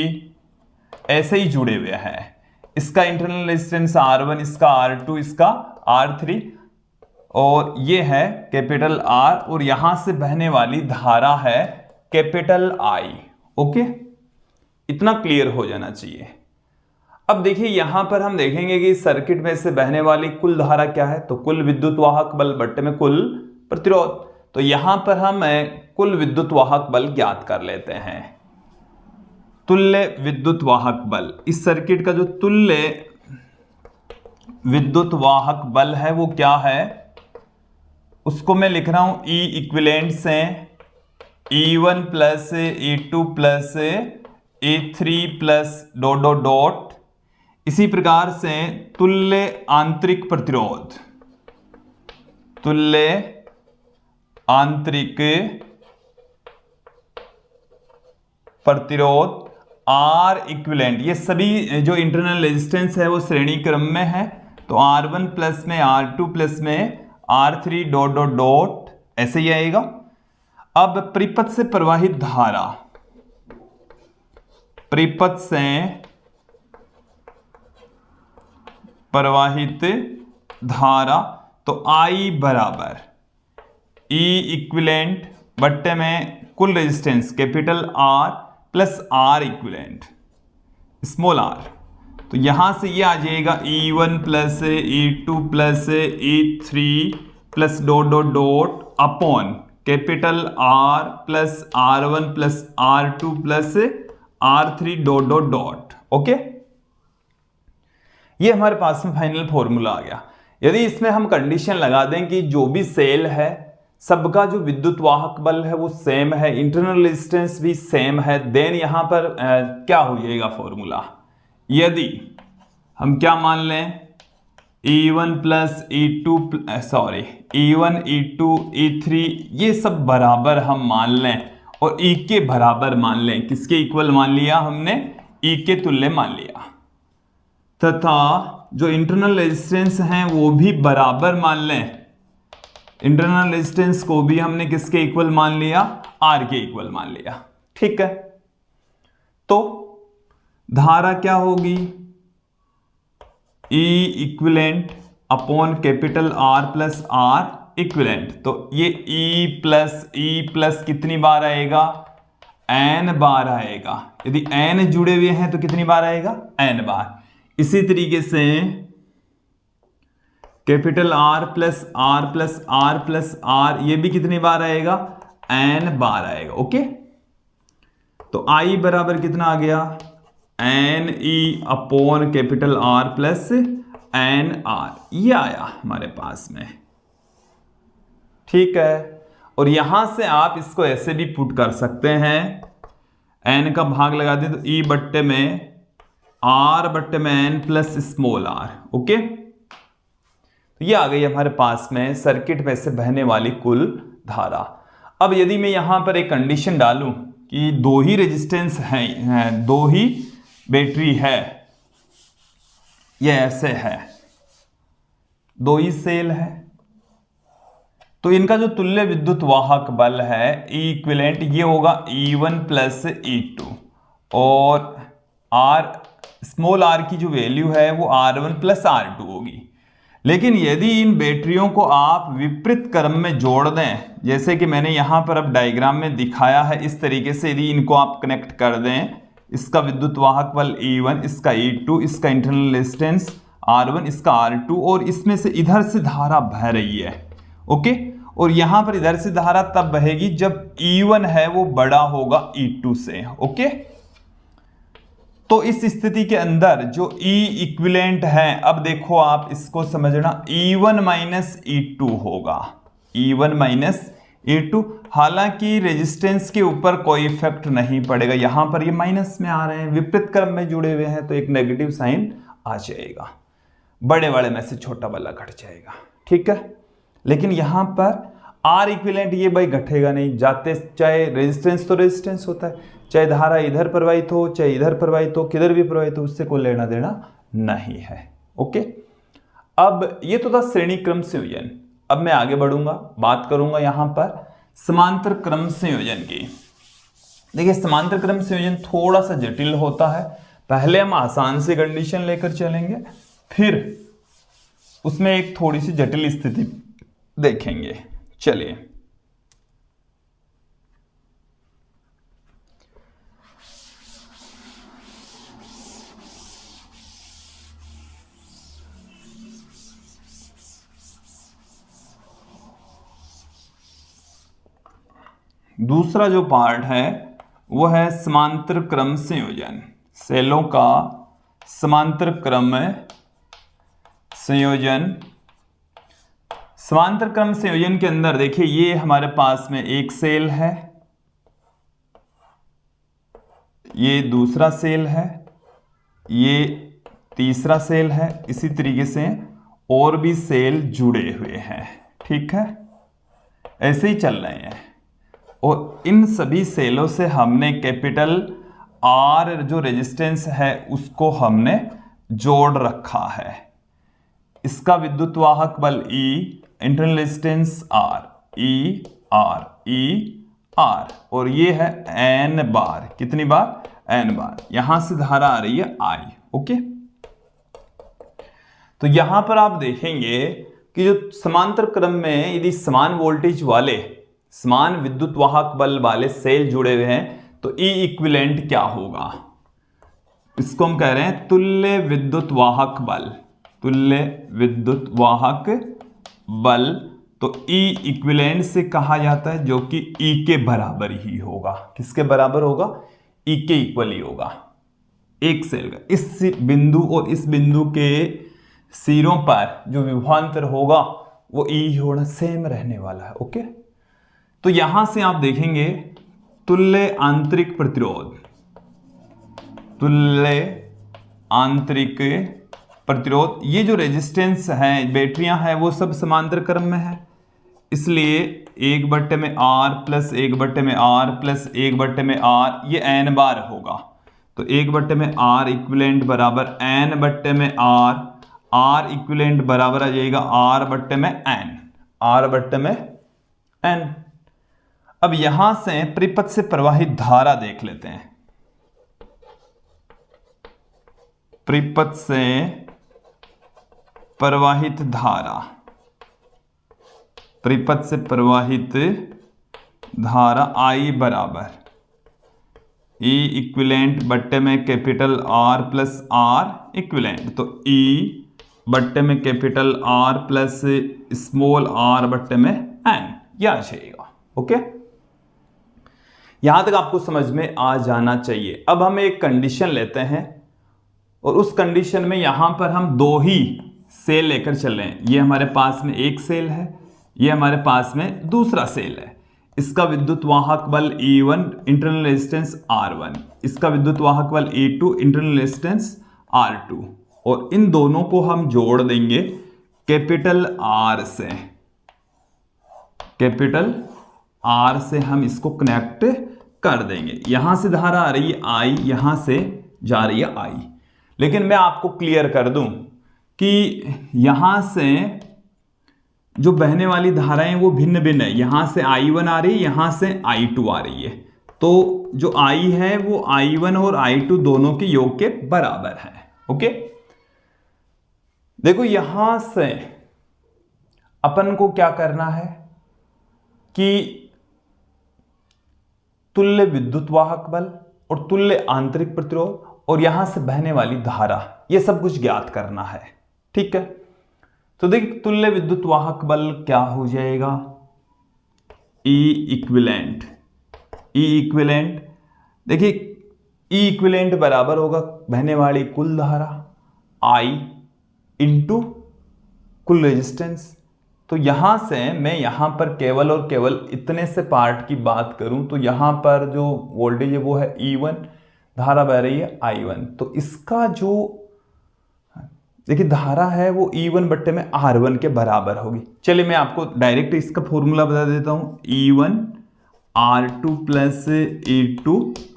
ऐसे ही जुड़े हुए हैं। इसका इंटरनल रेजिस्टेंस R1, इसका R2, इसका R3 और ये है कैपिटल R और यहां से बहने वाली धारा है कैपिटल I। ओके, इतना क्लियर हो जाना चाहिए। अब देखिए यहां पर हम देखेंगे कि सर्किट में से बहने वाली कुल धारा क्या है, तो कुल विद्युत वाहक बल बट्टे में कुल प्रतिरोध। तो यहां पर हम कुल विद्युत वाहक बल ज्ञात कर लेते हैं। तुल्य विद्युत वाहक बल, इस सर्किट का जो तुल्य विद्युत वाहक बल है वो क्या है, उसको मैं लिख रहा हूं E इक्विवेलेंट से E1 plus E2 plus E3 plus dot dot dot. इसी प्रकार से तुल्य आंतरिक प्रतिरोध, तुल्य आंतरिक प्रतिरोध R इक्विवेलेंट, ये सभी जो इंटरनल रेजिस्टेंस है वो श्रेणी क्रम में है। तो R1 प्लस में R2 प्लस में R3 डॉट डॉट डॉट ऐसे ही आएगा। अब परिपथ से प्रवाहित धारा, परिपथ से प्रवाहित धारा, तो I बराबर E इक्विवेलेंट बट्टे में कुल resistance capital R plus R equivalent small r। तो यहां से ये आ जाएगा E1 plus E2 plus E3 plus dot dot dot upon capital R plus R1 plus R2 plus R3 dot dot dot. Okay, ये हमारे पास में फाइनल फॉर्मूला आ गया। यदि इसमें हम कंडीशन लगा दें कि जो भी सेल है सबका जो विद्युत वाहक बल है वो सेम है, इंटरनल रेजिस्टेंस भी सेम है, देन यहां पर क्या हो जाएगा फॉर्मूला। यदि हम क्या मान लें E1 plus E2 E1 E2 E3 ये सब बराबर हम मान लें और E के बराबर मान लें। किसके इक्वल मान लिया हमने, E के तुल्य मान लिया, तथा जो इंटरनल रेजिस्टेंस हैं वो भी बराबर मान लें। इंटरनल रेजिस्टेंस को भी हमने किसके इक्वल मान लिया, R के इक्वल मान लिया। ठीक है, तो धारा क्या होगी, E equivalent upon capital R plus R equivalent. तो ये E प्लस कितनी बार आएगा, N बार आएगा। यदि N जुड़े हुए हैं तो कितनी बार आएगा, N बार। इसी तरीके से capital R plus R plus R plus R ये भी कितनी बार आएगा, N बार आएगा। ओके, तो I बराबर कितना आ गया, NE upon capital R plus NR, ये आया हमारे पास में। ठीक है, और यहां से आप इसको ऐसे भी पुट कर सकते हैं, N का भाग लगा दें तो E बट्टे में R बट्टे में N plus small r। Okay, तो ये आ गई हमारे पास में सर्किट में से बहने वाली कुल धारा। अब यदि मैं यहां पर एक कंडीशन डालूं कि दो ही रेजिस्टेंस हैं, दो ही बैटरी है, ये ऐसे है, दो ही सेल है, तो इनका जो तुल्य विद्युत वाहक बल है E इक्विवेलेंट ये होगा E1 प्लस E2 और R स्मॉल r की जो वैल्यू है वो R1 प्लस R2 होगी। लेकिन यदि इन बैटरियों को आप विपरीत क्रम में जोड़ दें, जैसे कि मैंने यहां पर अब डायग्राम में दिखाया है, इस तरीके से यदि इनको आप कनेक्ट कर दें, इसका विद्युत वाहक बल E1, इसका E2, इसका इंटरनल रेजिस्टेंस R1, इसका R2 और इसमें से इधर से धारा बह रही है। ओके, और यहां पर इधर से धारा तब बहेगी जब E1 है वो बड़ा होगा E2 से। ओके, तो इस स्थिति के अंदर जो E इक्विवेलेंट है, अब देखो आप इसको समझना, E1 माइनस E2 होगा, E1 माइनस E2। हालांकि रेजिस्टेंस के ऊपर कोई इफेक्ट नहीं पड़ेगा, यहां पर ये माइनस में आ रहे हैं, विपरीत क्रम में जुड़े हुए हैं, तो एक नेगेटिव साइन आ जाएगा, बड़े वाले में से छोटा वाला घट जाएगा। ठीक है, लेकिन यहां पर आर इक्विवेलेंट ये भाई घटेगा नहीं, जाते चाहे रेजिस्टेंस तो रेजिस्टेंस होता है, चाहे धारा इधर प्रवाहित हो चाहे इधर प्रवाहित हो, किधर भी प्रवाहित हो, उससे कोई लेना देना नहीं है। ओके, अब ये तो था श्रेणी क्रम संयोजन। अब मैं आगे बढ़ूंगा, बात करूंगा यहां पर समांतर क्रम संयोजन की। देखिए समांतर क्रम संयोजन थोड़ा सा जटिल होता है। पहले हम आसान से कंडीशन लेकर चलेंगे, फिर उसमें एक थोड़ी सी जटिल स्थिति देखेंगे। चलिए, दूसरा जो पार्ट है वो है समांतर क्रम संयोजन, सेलों का समांतर क्रम संयोजन। समांतर क्रम संयोजन के अंदर देखिए ये हमारे पास में एक सेल है, ये दूसरा सेल है, ये तीसरा सेल है, इसी तरीके से और भी सेल जुड़े हुए हैं। ठीक है, ऐसे ही चल रहे हैं और इन सभी सेलों से हमने कैपिटल आर जो रेजिस्टेंस है उसको हमने जोड़ रखा है। इसका विद्युत वाहक बल E, internal resistance R, E R E R, और ये है N बार। कितनी बार? N बार। यहां से धारा आ रही है I। ओके, तो यहां पर आप देखेंगे कि जो समांतर क्रम में यदि समान वोल्टेज वाले समान विद्युत वाहक बल वाले सेल जुड़े हुए हैं तो E इक्विवेलेंट क्या होगा? इसको हम कह रहे हैं तुल्य विद्युत वाहक बल। तुल्य विद्युत वाहक बल तो E इक्विवेलेंट से कहा जाता है, जो कि E के बराबर ही होगा। किसके बराबर होगा? E के इक्वल ही होगा। एक सेल का इस बिंदु और इस बिंदु के सिरों पर जो विभवांतर होगा वो E होना सेम रहने वाला है। ओके, तो यहां से आप देखेंगे तुल्य आंतरिक प्रतिरोध, तुल्य आंतरिक प्रतिरोध, ये जो रेजिस्टेंस है, बैटरियां हैं, वो सब समांतर क्रम में है, इसलिए 1 में R प्लस 1 में R प्लस 1 में R ये N बार होगा। तो 1 में R इक्विवेलेंट बराबर N में R इक्विवेलेंट बराबर आ जाएगा R में N, R में N। अब यहां से परिपथ से प्रवाहित धारा देख लेते हैं। परिपथ से प्रवाहित धारा, परिपथ से प्रवाहित धारा I बराबर E इक्विवेलेंट बट्टे में capital R plus R equivalent, तो E बट्टे में capital R plus small r बट्टे में N, यह आ जाएगा। ओके, यहां तक आपको समझ में आ जाना चाहिए। अब हम एक कंडीशन लेते हैं और उस कंडीशन में यहां पर हम दो ही सेल लेकर चल रहे हैं। ये हमारे पास में एक सेल है, ये हमारे पास में दूसरा सेल है। इसका विद्युत वाहक बल E1, इंटरनल रेजिस्टेंस R1, इसका विद्युत वाहक बल E2, इंटरनल रेजिस्टेंस R2, और इन दोनों को हम जोड़ देंगे कैपिटल R से। कैपिटल R से हम इसको कनेक्ट कर देंगे। यहां से धारा आ रही है I, यहां से जा रही है I। लेकिन मैं आपको क्लियर कर दूं कि यहां से जो बहने वाली धाराएं वो भिन्न भिन्न है। यहां से I1 आ रही है, यहां से I2 आ रही है। तो जो I है वो I1 और I2 दोनों के योग के बराबर है। ओके, देखो यहां से अपन को क्या करना है कि तुल्य विद्युत वाहक बल और तुल्य आंतरिक प्रतिरोध और यहां से बहने वाली धारा, यह सब कुछ ज्ञात करना है। ठीक है, तो देखिए तुल्य विद्युत वाहक बल क्या हो जाएगा? E equivalent. E इक्विवेलेंट देखिए E इक्विवेलेंट बराबर होगा बहने वाली कुल धारा I इंटू कुल रेजिस्टेंस। तो यहां से मैं यहां पर केवल और केवल इतने से पार्ट की बात करूं तो यहां पर जो वोल्टेज है वो है E1, धारा बह रही है I1। तो इसका जो देखिए धारा है वो E1 बट्टे में R1 के बराबर होगी। चलिए मैं आपको डायरेक्ट इसका फॉर्मूला बता देता हूँ। E1 R2 plus E2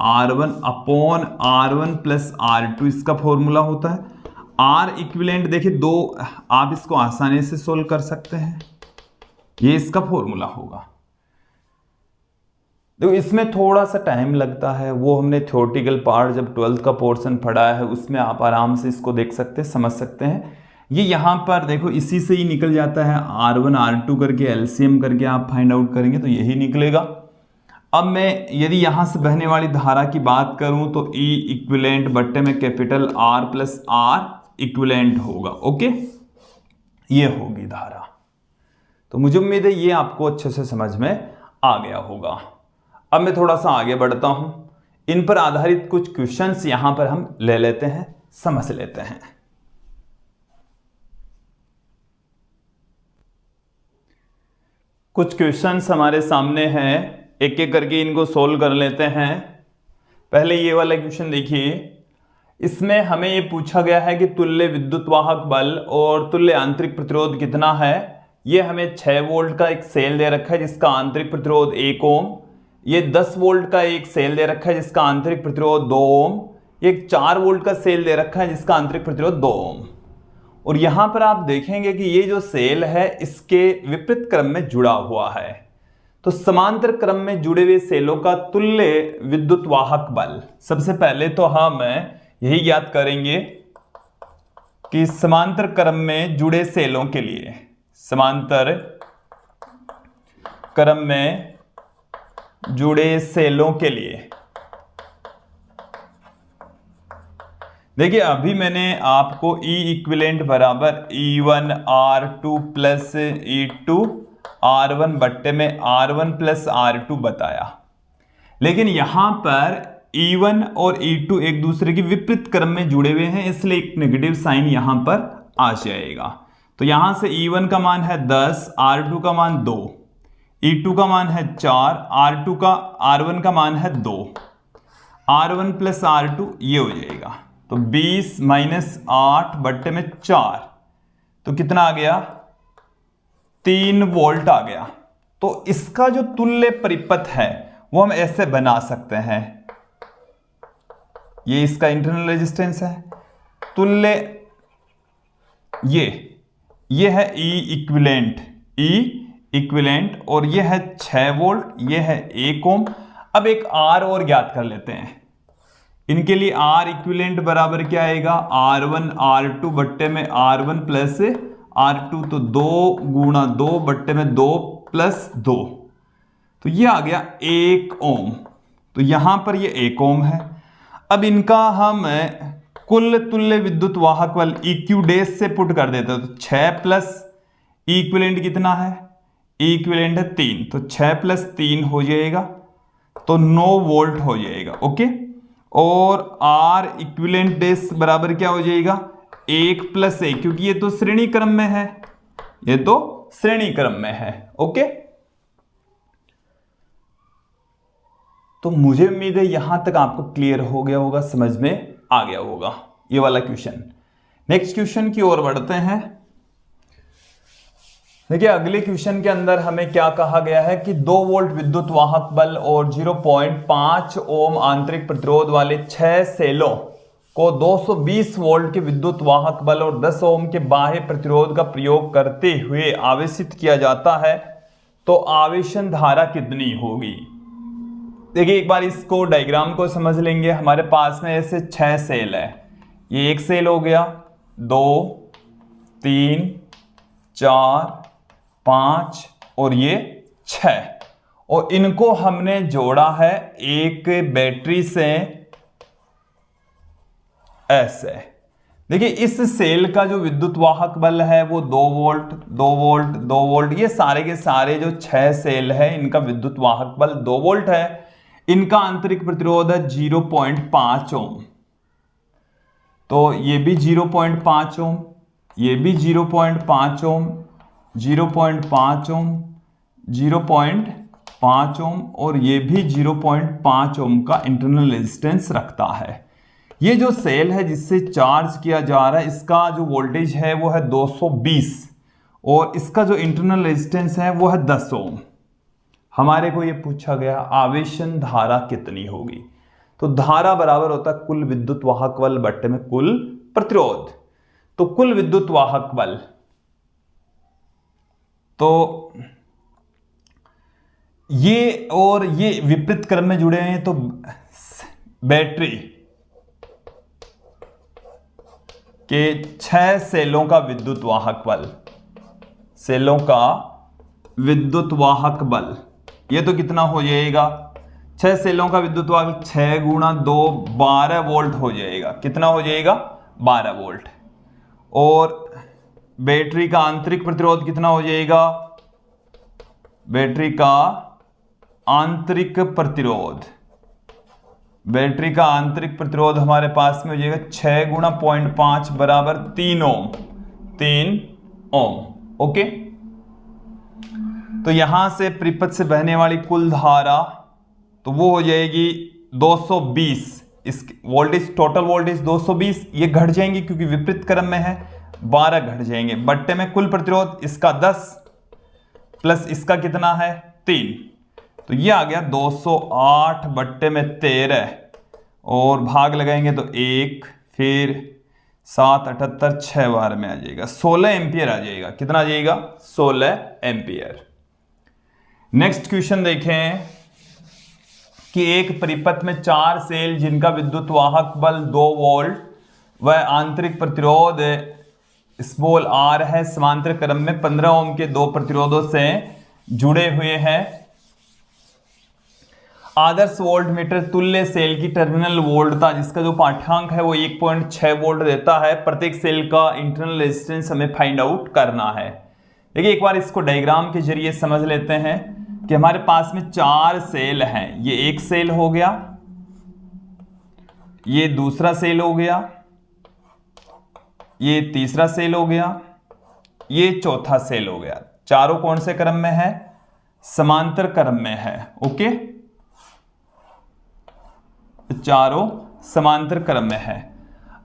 R1 upon R1 plus R2 इसका फॉर्मूला होता है। R इक्विवेलेंट देखिए 2, आप इसको आसानी से सोल्व कर सकते हैं, ये इसका फॉर्मूला होगा। देखो इसमें थोड़ा सा टाइम लगता है, वो हमने थ्योरेटिकल पार्ट जब 12th का पोर्शन पढ़ा है उसमें आप आराम से इसको देख सकते हैं, समझ सकते हैं। ये यहाँ पर देखो इसी से ही निकल जाता है, R1 R2 करके एलसीएम करके आप फाइंड आउट करेंगे तो यही निकलेगा। अब मैं यदि यहाँ से बहने वाली धारा की बात करूँ तो E इक्विवेलेंट बट्टे में capital R plus R equivalent होगा। ओके, ये होगी धारा। तो मुझे उम्मीद है ये आपको अच्छे से समझ में आ गया होगा। अब मैं थोड़ा सा आगे बढ़ता हूं, इन पर आधारित कुछ क्वेश्चंस यहां पर हम ले लेते हैं, समझ लेते हैं। कुछ क्वेश्चंस हमारे सामने हैं, एक एक करके इनको सोल्व कर लेते हैं। पहले ये वाला क्वेश्चन देखिए, इसमें हमें ये पूछा गया है कि तुल्य विद्युत वाहक बल और तुल्य आंतरिक प्रतिरोध कितना है। ये हमें 6 वोल्ट का एक सेल दे रखा है जिसका आंतरिक प्रतिरोध 1 ओम, ये 10 वोल्ट का एक सेल दे रखा है जिसका आंतरिक प्रतिरोध 2 ओम, एक 4 वोल्ट का सेल दे रखा है जिसका आंतरिक प्रतिरोध 2 ओम। और यहां पर आप देखेंगे कि ये जो सेल है इसके विपरीत क्रम में जुड़ा हुआ है। तो समांतर क्रम में जुड़े हुए सेलों का तुल्य विद्युत वाहक बल, सबसे पहले तो हम यही ज्ञात करेंगे कि समांतर क्रम में जुड़े सेलों के लिए, समांतर क्रम में जुड़े सेलों के लिए, देखिए अभी मैंने आपको E इक्विवेलेंट बराबर E1 R2 plus E2 R1 बट्टे में R1 प्लस R2 बताया, लेकिन यहां पर E1 और E2 एक दूसरे के विपरीत क्रम में जुड़े हुए हैं, इसलिए एक नेगेटिव साइन यहां पर आ जाएगा। तो यहां से E1 का मान है 10, R2 का मान 2, E2 का मान है 4, R1 का मान है 2, R1 प्लस R2 ये हो जाएगा। तो 20 माइनस 8 बट्टे में 4, तो कितना आ गया, 3 वोल्ट आ गया। तो इसका जो तुल्य परिपथ है वो हम ऐसे बना सकते हैं, ये इसका इंटरनल रेजिस्टेंस है, तुल्य ये है E इक्विवेलेंट और ये है 6 वोल्ट, ये है 1 ओम। अब एक R और ज्ञात कर लेते हैं, इनके लिए R इक्विवेलेंट बराबर क्या आएगा, R1 R2 बट्टे में R1 प्लस R2, तो 2 गुणा 2 बट्टे में 2 प्लस 2, तो ये आ गया 1 ओम। तो यहां पर ये 1 ओम है। अब इनका हम कुल तुल्य विद्युत वाहक बल EQ डैश से पुट कर देते हैं, तो 6 प्लस E इक्विवेलेंट कितना है, E इक्विवेलेंट है 3, तो 6 प्लस 3 हो जाएगा, तो 9 वोल्ट हो जाएगा। ओके, और R इक्विवेलेंट डैश बराबर क्या हो जाएगा, 1 प्लस 1, क्योंकि ये तो श्रेणी क्रम में है, ये तो श्रेणी क्रम में है। ओके, तो मुझे उम्मीद है यहां तक आपको क्लियर हो गया होगा, समझ में आ गया होगा ये वाला क्वेश्चन। नेक्स्ट क्वेश्चन की ओर बढ़ते हैं। देखिए अगले क्वेश्चन के अंदर हमें क्या कहा गया है कि 2 वोल्ट विद्युत वाहक बल और 0.5 ओम आंतरिक प्रतिरोध वाले 6 सेलों को 220 वोल्ट के विद्युत वाहक बल और 10 ओम के बाह्य प्रतिरोध का प्रयोग करते हुए आवेशित किया जाता है, तो आवेशन धारा कितनी होगी। देखिए एक बार इसको डायग्राम को समझ लेंगे। हमारे पास में ऐसे 6 सेल है, ये एक सेल हो गया, 2 3 4 5 और ये 6, और इनको हमने जोड़ा है एक बैटरी से ऐसे। देखिए इस सेल का जो विद्युत वाहक बल है वो 2 वोल्ट 2 वोल्ट 2 वोल्ट, ये सारे के सारे जो 6 सेल है इनका विद्युत वाहक बल 2 वोल्ट है। इनका आंतरिक प्रतिरोध है 0.5 ओम, तो ये भी 0.5 ओम, ये भी 0.5 ओम, 0.5 ओम, 0.5 ओम और ये भी 0.5 ओम का इंटरनल रेजिस्टेंस रखता है। ये जो सेल है जिससे चार्ज किया जा रहा है, इसका जो वोल्टेज है वो है 220 और इसका जो इंटरनल रेजिस्टेंस है वो है 10 ओम। हमारे को ये पूछा गया आवेशन धारा कितनी होगी, तो धारा बराबर होता है कुल विद्युत वाहक बल बट्टे में कुल प्रतिरोध। तो कुल विद्युत वाहक बल, तो ये और ये विपरीत क्रम में जुड़े हैं, तो बैटरी के 6 सेलों का विद्युत वाहक बल, सेलों का विद्युत वाहक बल ये तो कितना हो जाएगा, 6 सेलों का विद्युत वाहक 6 गुणा 2 12 वोल्ट हो जाएगा। कितना हो जाएगा, 12 वोल्ट। और बैटरी का आंतरिक प्रतिरोध कितना हो जाएगा, बैटरी का आंतरिक प्रतिरोध, बैटरी का आंतरिक प्रतिरोध हमारे पास में हो जाएगा 6 गुणा 0.5 बराबर 3 ओम, 3 ओम। ओके, तो यहां से परिपथ से बहने वाली कुल धारा तो वो हो जाएगी 220। इस वोल्टेज, टोटल वोल्टेज 220, ये घट जाएंगे क्योंकि विपरीत क्रम में है, 12 घट जाएंगे। बट्टे में कुल प्रतिरोध इसका 10 प्लस इसका कितना है 3, तो ये आ गया 208 बट्टे में 13 और भाग लगाएंगे तो 1, फिर 7 78 6 बार में आ जाएगा 16 एम्पियर आ जाएगा। कितना आ जाएगा, 16 एम्पियर। नेक्स्ट क्वेश्चन देखें कि एक परिपथ में 4 सेल जिनका विद्युत वाहक बल 2 वोल्ट व आंतरिक प्रतिरोध स्मॉल r है, समांतर क्रम में 15 ओम के 2 प्रतिरोधों से जुड़े हुए हैं। आदर्श वोल्ट मीटर तुल्य सेल की टर्मिनल वोल्टता, जिसका जो पाठ्यांक है वो 1.6 वोल्ट देता है। प्रत्येक सेल का इंटरनल रेजिस्टेंस हमें फाइंड आउट करना है। देखिए एक बार इसको डायग्राम के जरिए समझ लेते हैं कि हमारे पास में 4 सेल हैं। ये एक सेल हो गया, ये दूसरा सेल हो गया, ये तीसरा सेल हो गया, ये चौथा सेल हो गया। चारों कौन से क्रम में है, समांतर क्रम में है। ओके, चारों समांतर क्रम में है।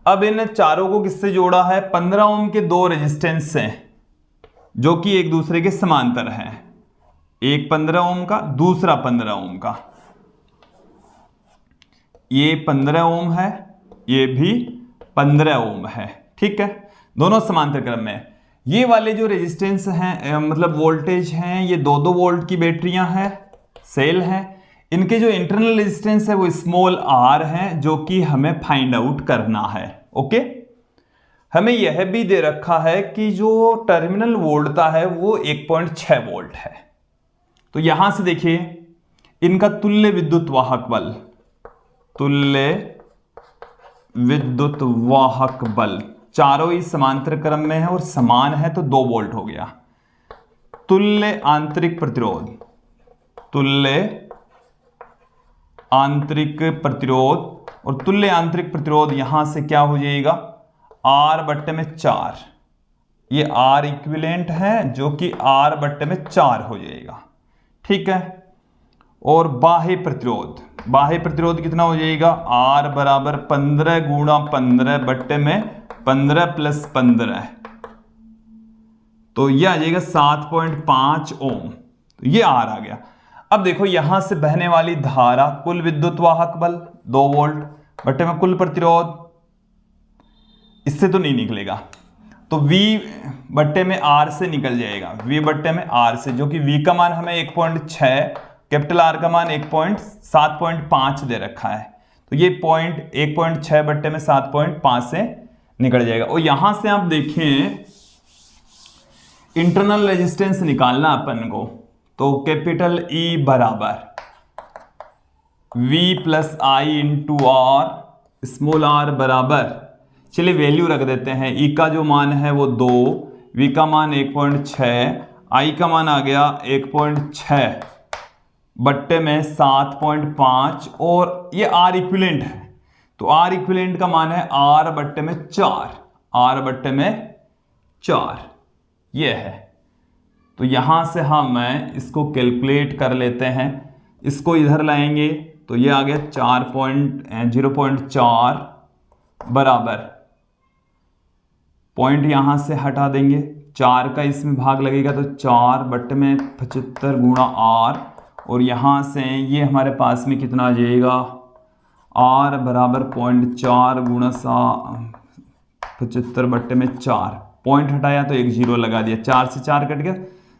अब इन चारों को किससे जोड़ा है, 15 ओम के 2 रेजिस्टेंस से, जो कि एक दूसरे के समांतर हैं। एक 15 ओम का, दूसरा 15 ओम का। ये 15 ओम है, ये भी 15 ओम है। ठीक है, दोनों समांतर क्रम में। ये वाले जो रेजिस्टेंस हैं, मतलब वोल्टेज हैं, ये 2-2 वोल्ट की बैटरियां हैं, सेल हैं। इनके जो इंटरनल रेजिस्टेंस है वो स्मॉल r है, जो कि हमें फाइंड आउट करना है। ओके, हमें यह भी दे रखा है कि जो टर्मिनल वोल्टता है वो 1.6 वोल्ट है। तो यहां से देखिए इनका तुल्य विद्युत वाहक बल, तुल्य विद्युत वाहक बल, चारों ही समांतर क्रम में है और समान है, तो 2 वोल्ट हो गया। तुल्य आंतरिक प्रतिरोध, तुल्य आंतरिक प्रतिरोध, और तुल्य आंतरिक प्रतिरोध यहां से क्या हो जाएगा, R बट्टे में 4। ये R इक्विवेलेंट है, जो कि R बट्टे में 4 हो जाएगा। ठीक है, और बाह्य प्रतिरोध, बाह्य प्रतिरोध कितना हो जाएगा, R बराबर 15 गुणा 15 बट्टे में 15 प्लस 15, तो ये आ जाएगा 7.5 ओम। तो ये R आ गया। अब देखो यहां से बहने वाली धारा, कुल विद्युत वाहक बल 2 वोल्ट बट्टे में कुल प्रतिरोध, इससे तो नहीं निकलेगा, तो V बट्टे में R से निकल जाएगा, V बट्टे में R से, जो कि V का मान हमें 1.6, कैपिटल R का मान 7.5 दे रखा है। तो ये 1.6 बट्टे में 7.5 से निकल जाएगा। और यहां से आप देखें इंटरनल रेजिस्टेंस निकालना अपन को, तो कैपिटल E बराबर V plus I into R, small r बराबर, चलिए वैल्यू रख देते हैं। E का जो मान है वो 2, V का मान 1.6, I का मान आ गया 1.6 बट्टे में 7.5, और ये R इक्विवेलेंट है, तो R इक्विवेलेंट का मान है R बट्टे में 4, R बट्टे में 4, ये है। तो यहां से हम इसको कैलकुलेट कर लेते हैं, इसको इधर लाएंगे तो ये आ गया 0.4 बराबर, पॉइंट यहां से हटा देंगे, 4 का इसमें भाग लगेगा तो 4/75 गुणा आर, और यहां से ये हमारे पास में कितना आ जाएगा, आर बराबर 0.4 गुणा 75/4, पॉइंट हटाया तो एक जीरो लगा दिया, 4 से 4 कट गया,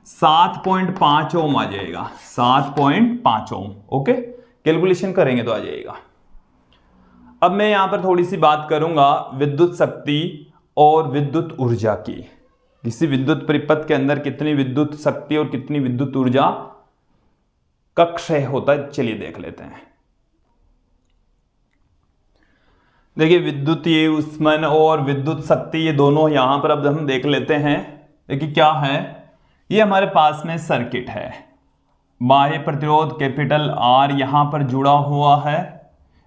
7.5 ओम आ जाएगा, 7.5 ओम। ओके, कैलकुलेशन करेंगे तो आ जाएगा। अब मैं यहां पर थोड़ी सी बात करूंगा विद्युत शक्ति और विद्युत ऊर्जा की। किसी विद्युत परिपथ के अंदर कितनी विद्युत शक्ति और कितनी विद्युत ऊर्जा का क्षय होता है, चलिए देख लेते हैं। देखिए, विद्युतीय उष्मन और विद्युत शक्ति ये दोनों यहां पर अब हम देख लेते हैं। देखिए क्या है, ये हमारे पास में सर्किट है, बाह्य प्रतिरोध कैपिटल आर यहां पर जुड़ा हुआ है,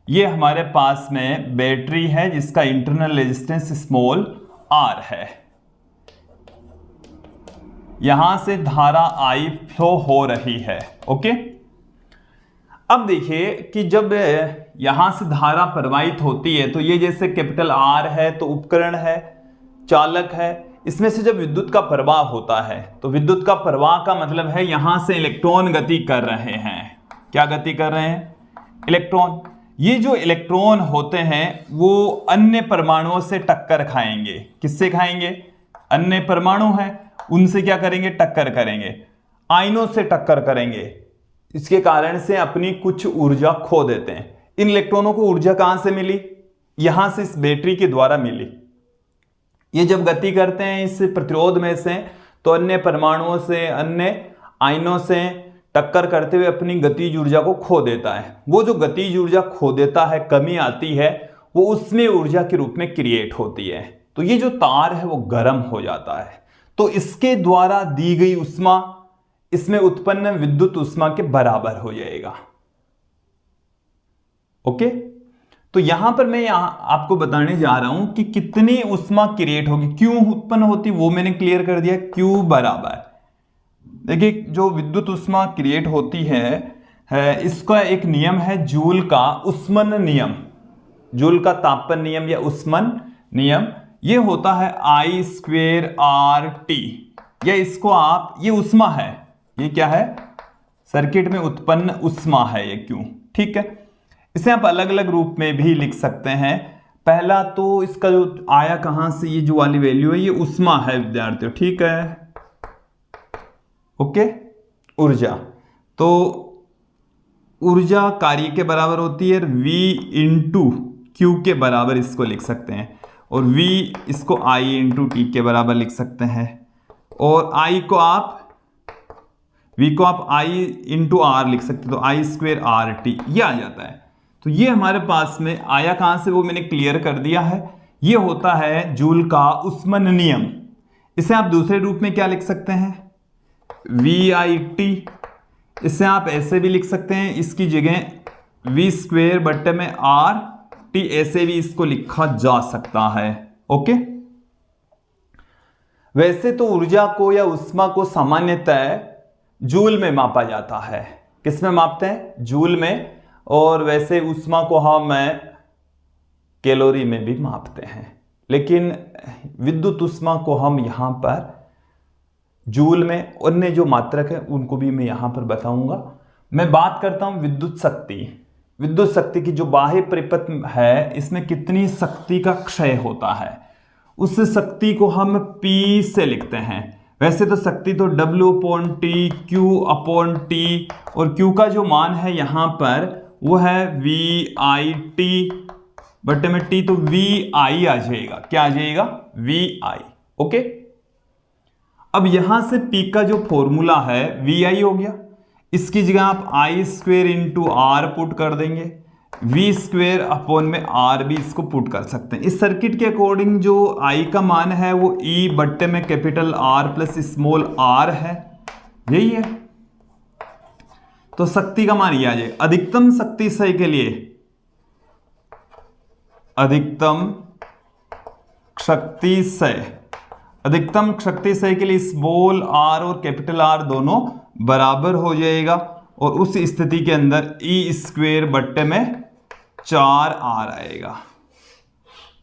ये हमारे पास में बैटरी है जिसका इंटरनल रेजिस्टेंस स्मॉल आर है, यहां से धारा आई फ्लो हो रही है। ओके, अब देखिए कि जब यहां से धारा प्रवाहित होती है तो ये जैसे कैपिटल आर है तो उपकरण है, चालक है, इसमें से जब विद्युत का प्रवाह होता है तो विद्युत का प्रवाह का मतलब है यहां से इलेक्ट्रॉन गति कर रहे हैं। क्या गति कर रहे हैं? इलेक्ट्रॉन। ये जो इलेक्ट्रॉन होते हैं वो अन्य परमाणुओं से टक्कर खाएंगे। किससे खाएंगे? अन्य परमाणु है उनसे क्या करेंगे? टक्कर करेंगे, आयनों से टक्कर करेंगे, इसके कारण से अपनी कुछ ऊर्जा खो देते हैं। इन इलेक्ट्रॉनों को ऊर्जा कहां से मिली? यहां से इस बैटरी के द्वारा मिली। ये जब गति करते हैं इस प्रतिरोध में से तो अन्य परमाणुओं से, अन्य आयनों से टक्कर करते हुए अपनी गतिज ऊर्जा को खो देता है। वो जो गतिज ऊर्जा खो देता है, कमी आती है, वो उसमें ऊर्जा के रूप में क्रिएट होती है। तो ये जो तार है वो गर्म हो जाता है, तो इसके द्वारा दी गई ऊष्मा इसमें उत्पन्न विद्युत ऊष्मा के बराबर हो जाएगा। ओके, तो यहां पर मैं आपको बताने जा रहा हूं कि कितनी ऊष्मा क्रिएट होगी, क्यों उत्पन्न होती, वो मैंने क्लियर कर दिया। क्यू बराबर, देखिए जो विद्युत ऊष्मा क्रिएट होती है इसका एक नियम है जूल का ऊष्मन नियम, जूल का तापन नियम या ऊष्मन नियम। ये होता है I²RT, या इसको आप, ये ऊष्मा है, ये क्या है? सर्किट में उत्पन्न ऊष्मा है ये क्यू। ठीक है, इसे आप अलग अलग रूप में भी लिख सकते हैं। पहला तो इसका जो आया कहां से, ये जो वाली वैल्यू है ये ऊष्मा है विद्यार्थियों। ठीक है, ओके, ऊर्जा, तो ऊर्जा कार्य के बराबर होती है V इंटू क्यू के बराबर इसको लिख सकते हैं, और V इसको I इंटू टी के बराबर लिख सकते हैं, और I को आप V को आप I इंटू आर लिख सकते हैं, तो I²RT ये आ जाता है। तो ये हमारे पास में आया कहां से वो मैंने क्लियर कर दिया है। ये होता है जूल का ऊष्मन नियम। इसे आप दूसरे रूप में क्या लिख सकते हैं? VIT। इसे आप ऐसे भी लिख सकते हैं, इसकी जगह V²/RT ऐसे भी इसको लिखा जा सकता है। ओके, वैसे तो ऊर्जा को या ऊष्मा को सामान्यतः जूल में मापा जाता है। किस में मापते हैं? जूल में। और वैसे ऊष्मा को हम कैलोरी में भी मापते हैं, लेकिन विद्युत ऊष्मा को हम यहां पर जूल में, अन्य जो मात्रक है उनको भी मैं यहां पर बताऊंगा। मैं बात करता हूं विद्युत शक्ति। विद्युत शक्ति की जो बाह्य परिपथ है इसमें कितनी शक्ति का क्षय होता है, उस शक्ति को हम P से लिखते हैं। वैसे तो शक्ति तो W/T, Q/T, और Q का जो मान है यहां पर वो है VIT बटे में T, तो VI आ जाएगा। क्या आ जाएगा? VI। ओके, अब यहां से P का जो फॉर्मूला है VI हो गया, इसकी जगह आप I² इंटू आर पुट कर देंगे, V² में R भी इसको पुट कर सकते हैं। इस सर्किट के अकॉर्डिंग जो I का मान है वो E बट्टे में capital R plus small r है, यही है। तो शक्ति का मान ये आ जाए। अधिकतम शक्ति सही के लिए, अधिकतम शक्ति सही, अधिकतम शक्ति सही के लिए स्मॉल r और कैपिटल R दोनों बराबर हो जाएगा, और उस स्थिति के अंदर E² बट्टे में 4R आएगा।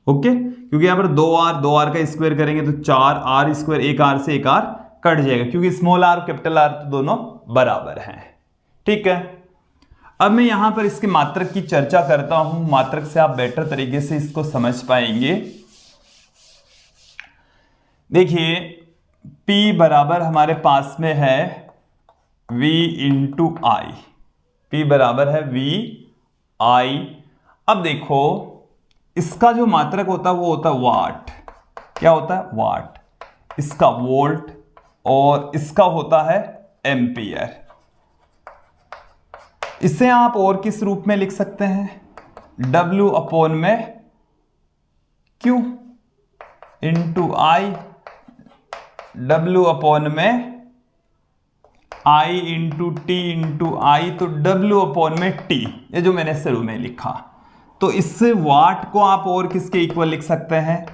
ओके, क्योंकि यहाँ पर 2r का स्क्वायर करेंगे तो 4r स्क्वायर, एक r से एक r कट जाएगा, क्योंकि स्मॉल r कैपिटल R तो दोनों बराबर हैं। ठीक है, अब मैं यहां पर इसके मात्रक की चर्चा करता हूं, मात्रक से आप बेटर तरीके से इसको समझ पाएंगे। देखिए P बराबर हमारे पास में है V इंटू आई, P बराबर है V I। अब देखो इसका जो मात्रक होता है वो होता है वाट। क्या होता है? वाट। इसका वोल्ट और इसका होता है एम्पियर। इसे आप और किस रूप में लिख सकते हैं? W अपॉन में Q इंटू आई, W अपॉन में I इंटू टी इंटू आई, तो W अपॉन में T, ये जो मैंने शुरू में लिखा। तो इससे वाट को आप और किसके इक्वल लिख सकते हैं?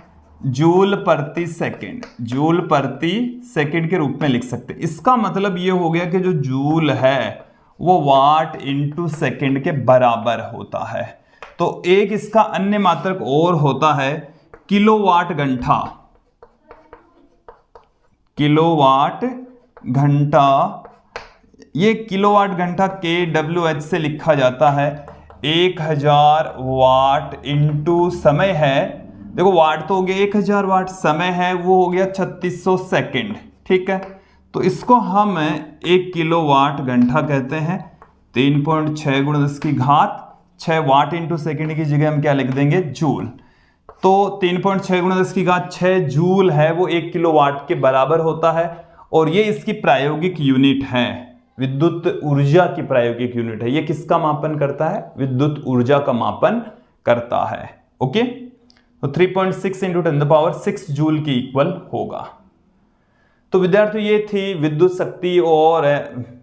जूल प्रति सेकंड, जूल प्रति सेकंड के रूप में लिख सकते हैं। इसका मतलब ये हो गया कि जो जूल है वो वाट इंटू सेकंड के बराबर होता है। तो एक इसका अन्य मात्रक और होता है किलोवाट घंटा। किलोवाट घंटा, ये किलोवाट घंटा kWh से लिखा जाता है। 1000 वाट इंटू समय है, देखो वाट तो हो गया 1000 वाट, समय है वो हो गया 3600 सेकंड। ठीक है, तो इसको हम 1 किलोवाट घंटा कहते हैं। 3.6 × 10 की घात 6 वाट इंटू सेकेंड की जगह हम क्या लिख देंगे? जूल। तो 3.6 × 10 की घात 6 जूल है, वो 1 किलोवाट के बराबर होता है। और ये इसकी प्रायोगिक यूनिट है, विद्युत ऊर्जा की प्रायोगिक यूनिट है। ये किसका मापन करता है? विद्युत ऊर्जा का मापन करता है। ओके, तो 3.6 × 10⁶ जूल की इक्वल होगा। तो विद्यार्थियों ये थी विद्युत शक्ति और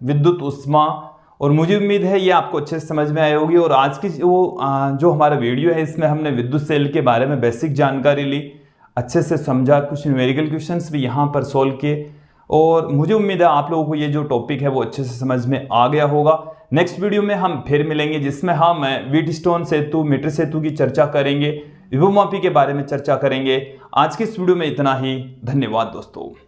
विद्युत ऊष्मा, और मुझे उम्मीद है ये आपको अच्छे से समझ में आई होगी। और आज की जो हमारा वीडियो है इसमें हमने विद्युत सेल के बारे में बेसिक जानकारी ली, अच्छे से समझा, कुछ न्यूमेरिकल क्वेश्चंस भी यहाँ पर सोल्व किए, और मुझे उम्मीद है आप लोगों को ये जो टॉपिक है वो अच्छे से समझ में आ गया होगा। नेक्स्ट वीडियो में हम फिर मिलेंगे जिसमें हम व्हीटस्टोन सेतु, मीटर सेतु की चर्चा करेंगे, विभव मापी के बारे में चर्चा करेंगे। आज के इस वीडियो में इतना ही। धन्यवाद दोस्तों।